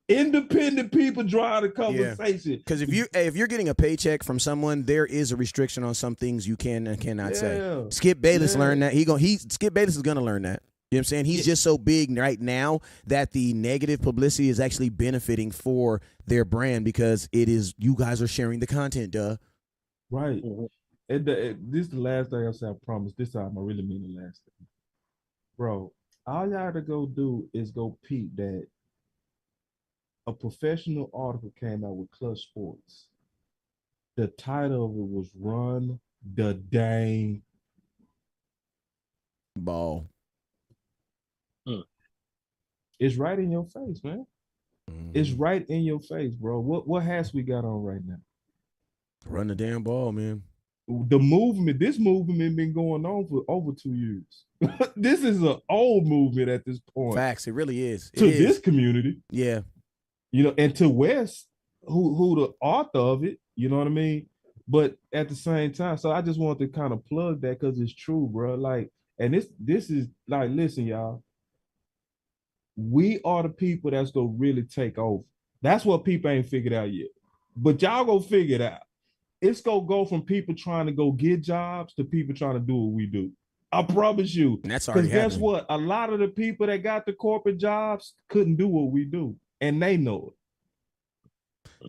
independent people drive the conversation. Because if you're getting a paycheck from someone, there is a restriction on some things you can and cannot say. Skip Bayless learned that. Skip Bayless is gonna learn that. You know what I'm saying? He's just so big right now that the negative publicity is actually benefiting for their brand because it is you guys are sharing the content, duh. Right. And this is the last thing I said, I promise. This time I really mean the last thing. Bro, all y'all to go do is go peep that a professional article came out with Clutch Sports. The title of it was Run the Dang Ball. It's right in your face, man. It's right in your face, bro. What hats we got on right now? Run the damn ball, man. This movement been going on for over 2 years. This is an old movement at this point. Facts, it really is. This community. Yeah. You know, and to West, who the author of it, You know what I mean? But at the same time, so I just want to kind of plug that because it's true, bro. Like, and this is like, listen, y'all, we are the people that's gonna really take over. That's what people ain't figured out yet. But y'all gonna figure it out. It's gonna go from people trying to go get jobs to people trying to do what we do. I promise you. And that's Because already guess happening. what? A lot of the people that got the corporate jobs couldn't do what we do, and they know it.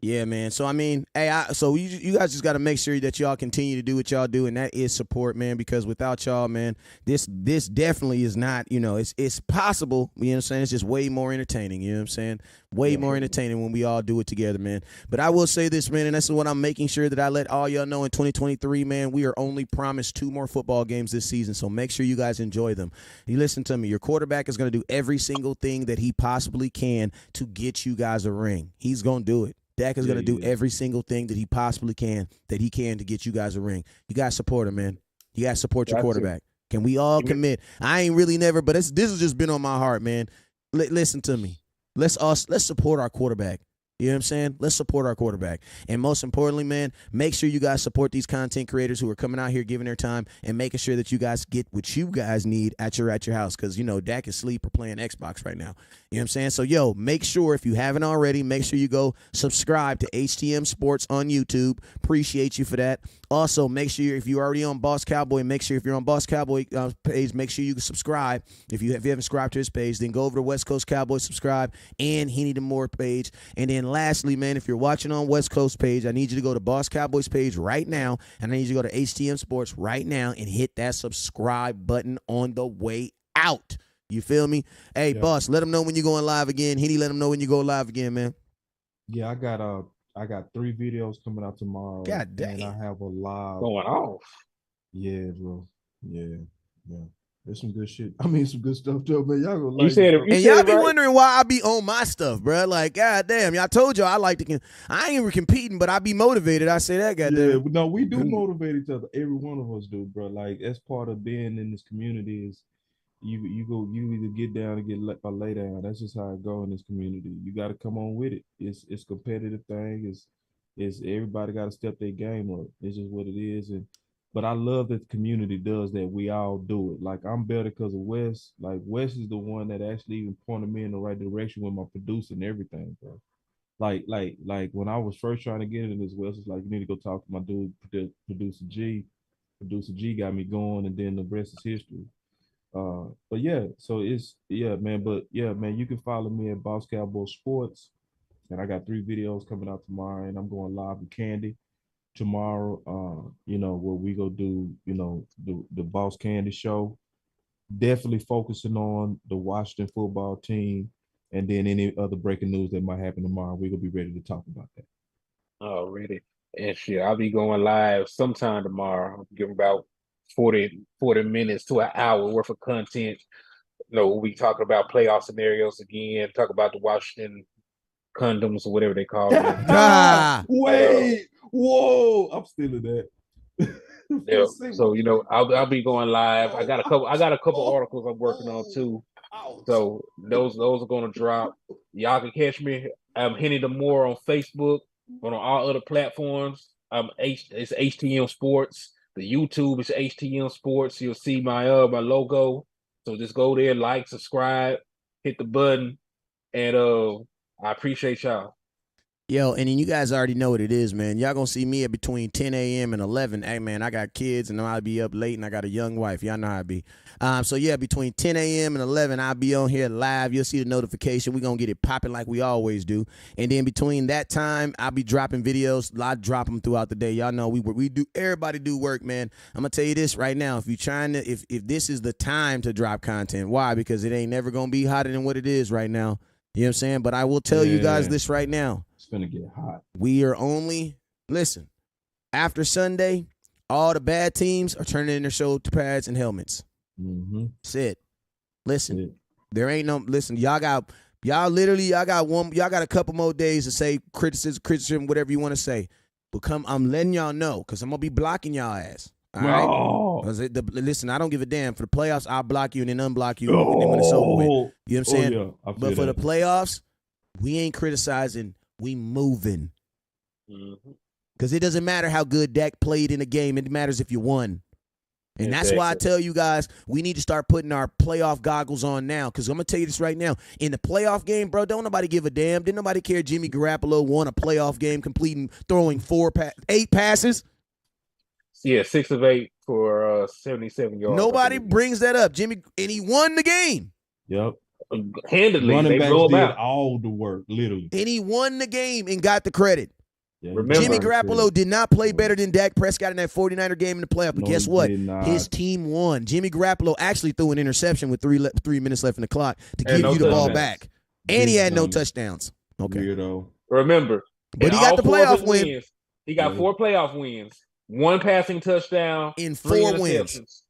Yeah, man. So I mean, hey, so you guys just got to make sure that y'all continue to do what y'all do, and that is support, man. Because without y'all, man, this definitely is not. You know, it's possible. You know what I'm saying? It's just way more entertaining. You know what I'm saying? Way more entertaining when we all do it together, man. But I will say this, man, and this is what I'm making sure that I let all y'all know in 2023, man. We are only promised 2 more football games this season, so make sure you guys enjoy them. You listen to me. Your quarterback is going to do every single thing that he possibly can to get you guys a ring. He's going to do it. Dak is going to do every single thing that he possibly can to get you guys a ring. You guys support him, man. You guys support your quarterback. Can we all commit? I ain't really never, but this has just been on my heart, man. Listen to me. Let's support our quarterback. You know what I'm saying? Let's support our quarterback. And most importantly, man, make sure you guys support these content creators who are coming out here giving their time and making sure that you guys get what you guys need at your house. Because, you know, Dak is asleep or playing Xbox right now. You know what I'm saying? So, yo, make sure if you haven't already, make sure you go subscribe to HTM Sports on YouTube. Appreciate you for that. Also, make sure if you're already on Boss Cowboy, make sure if you're on Boss Cowboy page, make sure you can subscribe. If you haven't subscribed to his page, then go over to West Coast Cowboy, subscribe, and Henny the Moore page. And then lastly, man, if you're watching on West Coast page, I need you to go to Boss Cowboys page right now, and I need you to go to HTM Sports right now and hit that subscribe button on the way out. You feel me? Hey, Boss, let them know when you're going live again. Henny, let them know when you go live again, man. Yeah, I got 3 videos coming out tomorrow. God damn. And I have a live going off. Yeah, bro. Yeah. There's some good shit. I mean, some good stuff too, man. Y'all gonna like You said it. And y'all be wondering why I be on my stuff, bro. Like, god damn, y'all told y'all I like to. I ain't even competing, but I be motivated. I say that, goddamn. Yeah, no, we do motivate each other. Every one of us do, bro. Like, that's part of being in this community is you either get down or lay down. That's just how it go in this community. You got to come on with it. It's competitive thing. It's everybody got to step their game up. It's just what it is. But I love that the community does that. We all do it. Like, I'm better because of Wes. Like, Wes is the one that actually even pointed me in the right direction with my producing and everything, bro. Like when I was first trying to get into this, Wes was like, you need to go talk to my dude, producer G. Producer G got me going, and then the rest is history. But yeah, so man. But yeah, man, you can follow me at Boss Cowboy Sports, and I got 3 videos coming out tomorrow, and I'm going live with Candy tomorrow. Where we go do, the Boss Candy show. Definitely focusing on the Washington football team, and then any other breaking news that might happen tomorrow. We're gonna be ready to talk about that. Already. And shit, I'll be going live sometime tomorrow. I'll give about 40 minutes to an hour worth of content. We'll be talking about playoff scenarios again, talk about the Washington condoms or whatever they call them. Wait, whoa, I'm stealing that. Yeah. So I'll be going live. I got a couple articles I'm working on too. So those are gonna drop. Y'all can catch me. I'm Henny the Moore on Facebook, on all other platforms. It's HTM Sports. The YouTube is HTM Sports. You'll see my logo. So just go there, like, subscribe, hit the button, and I appreciate y'all. Yo, and then you guys already know what it is, man. Y'all gonna see me at between 10 a.m. and 11. Hey, man, I got kids, and I'll be up late, and I got a young wife. Y'all know how I be. So, yeah, between 10 a.m. and 11, I'll be on here live. You'll see the notification. We're gonna get it popping like we always do. And then between that time, I'll be dropping videos. I drop them throughout the day. Y'all know we do. Everybody do work, man. I'm gonna tell you this right now. If you're trying to, if this is the time to drop content, why? Because it ain't never gonna be hotter than what it is right now. You know what I'm saying? But I will tell you guys this right now. It's going to get hot. We are only, listen, after Sunday, all the bad teams are turning in their shoulder pads and helmets. Mm-hmm. That's it. Listen, there ain't no, listen, y'all got a couple more days to say criticism, whatever you want to say. But I'm letting y'all know, because I'm going to be blocking y'all ass. All right? Listen, I don't give a damn. For the playoffs, I'll block you and then unblock you and then when it's over with. You know what I'm saying? Yeah, but for the playoffs, we ain't criticizing. We moving. Mm-hmm. Because it doesn't matter how good Dak played in a game. It matters if you won. And that's why I tell you guys, we need to start putting our playoff goggles on now. Because I'm going to tell you this right now. In the playoff game, bro, don't nobody give a damn. Didn't nobody care Jimmy Garoppolo won a playoff game throwing 8 passes? Yeah, 6 of 8 for 77 yards. Nobody brings that up. And he won the game. Yep. Handedly. Running they backs did out. all the work, literally. And he won the game and got the credit. Yeah, Remember, Jimmy Garoppolo did not play better than Dak Prescott in that 49er game in the playoff. But guess what? His team won. Jimmy Garoppolo actually threw an interception with 3 minutes left in the clock to give you the ball back. And he had no touchdowns. Okay. Weirdo. Remember. But he got the playoff win. He got 4 playoff wins. 1 passing touchdown. In 3 4 interceptions. wins.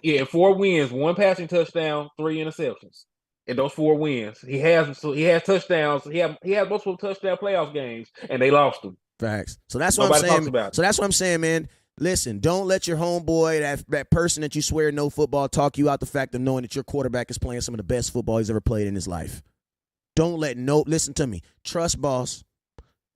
Yeah, 4 wins, 1 passing touchdown, 3 interceptions. In those 4 wins. He has touchdowns. He had multiple touchdown playoff games, and they lost them. Facts. So that's what I'm saying. So that's what I'm saying, man. Listen, don't let your homeboy, that person that you swear no football, talk you out the fact of knowing that your quarterback is playing some of the best football he's ever played in his life. Listen to me. Trust Boss.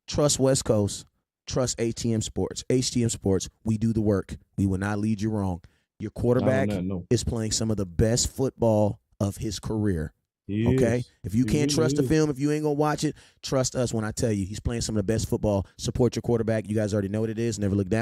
Trust West Coast. Trust ATM Sports. HTM Sports, we do the work. We will not lead you wrong. Your quarterback is playing some of the best football of his career. Okay? If you can't trust the film, if you ain't going to watch it, trust us when I tell you he's playing some of the best football. Support your quarterback. You guys already know what it is. Never look down.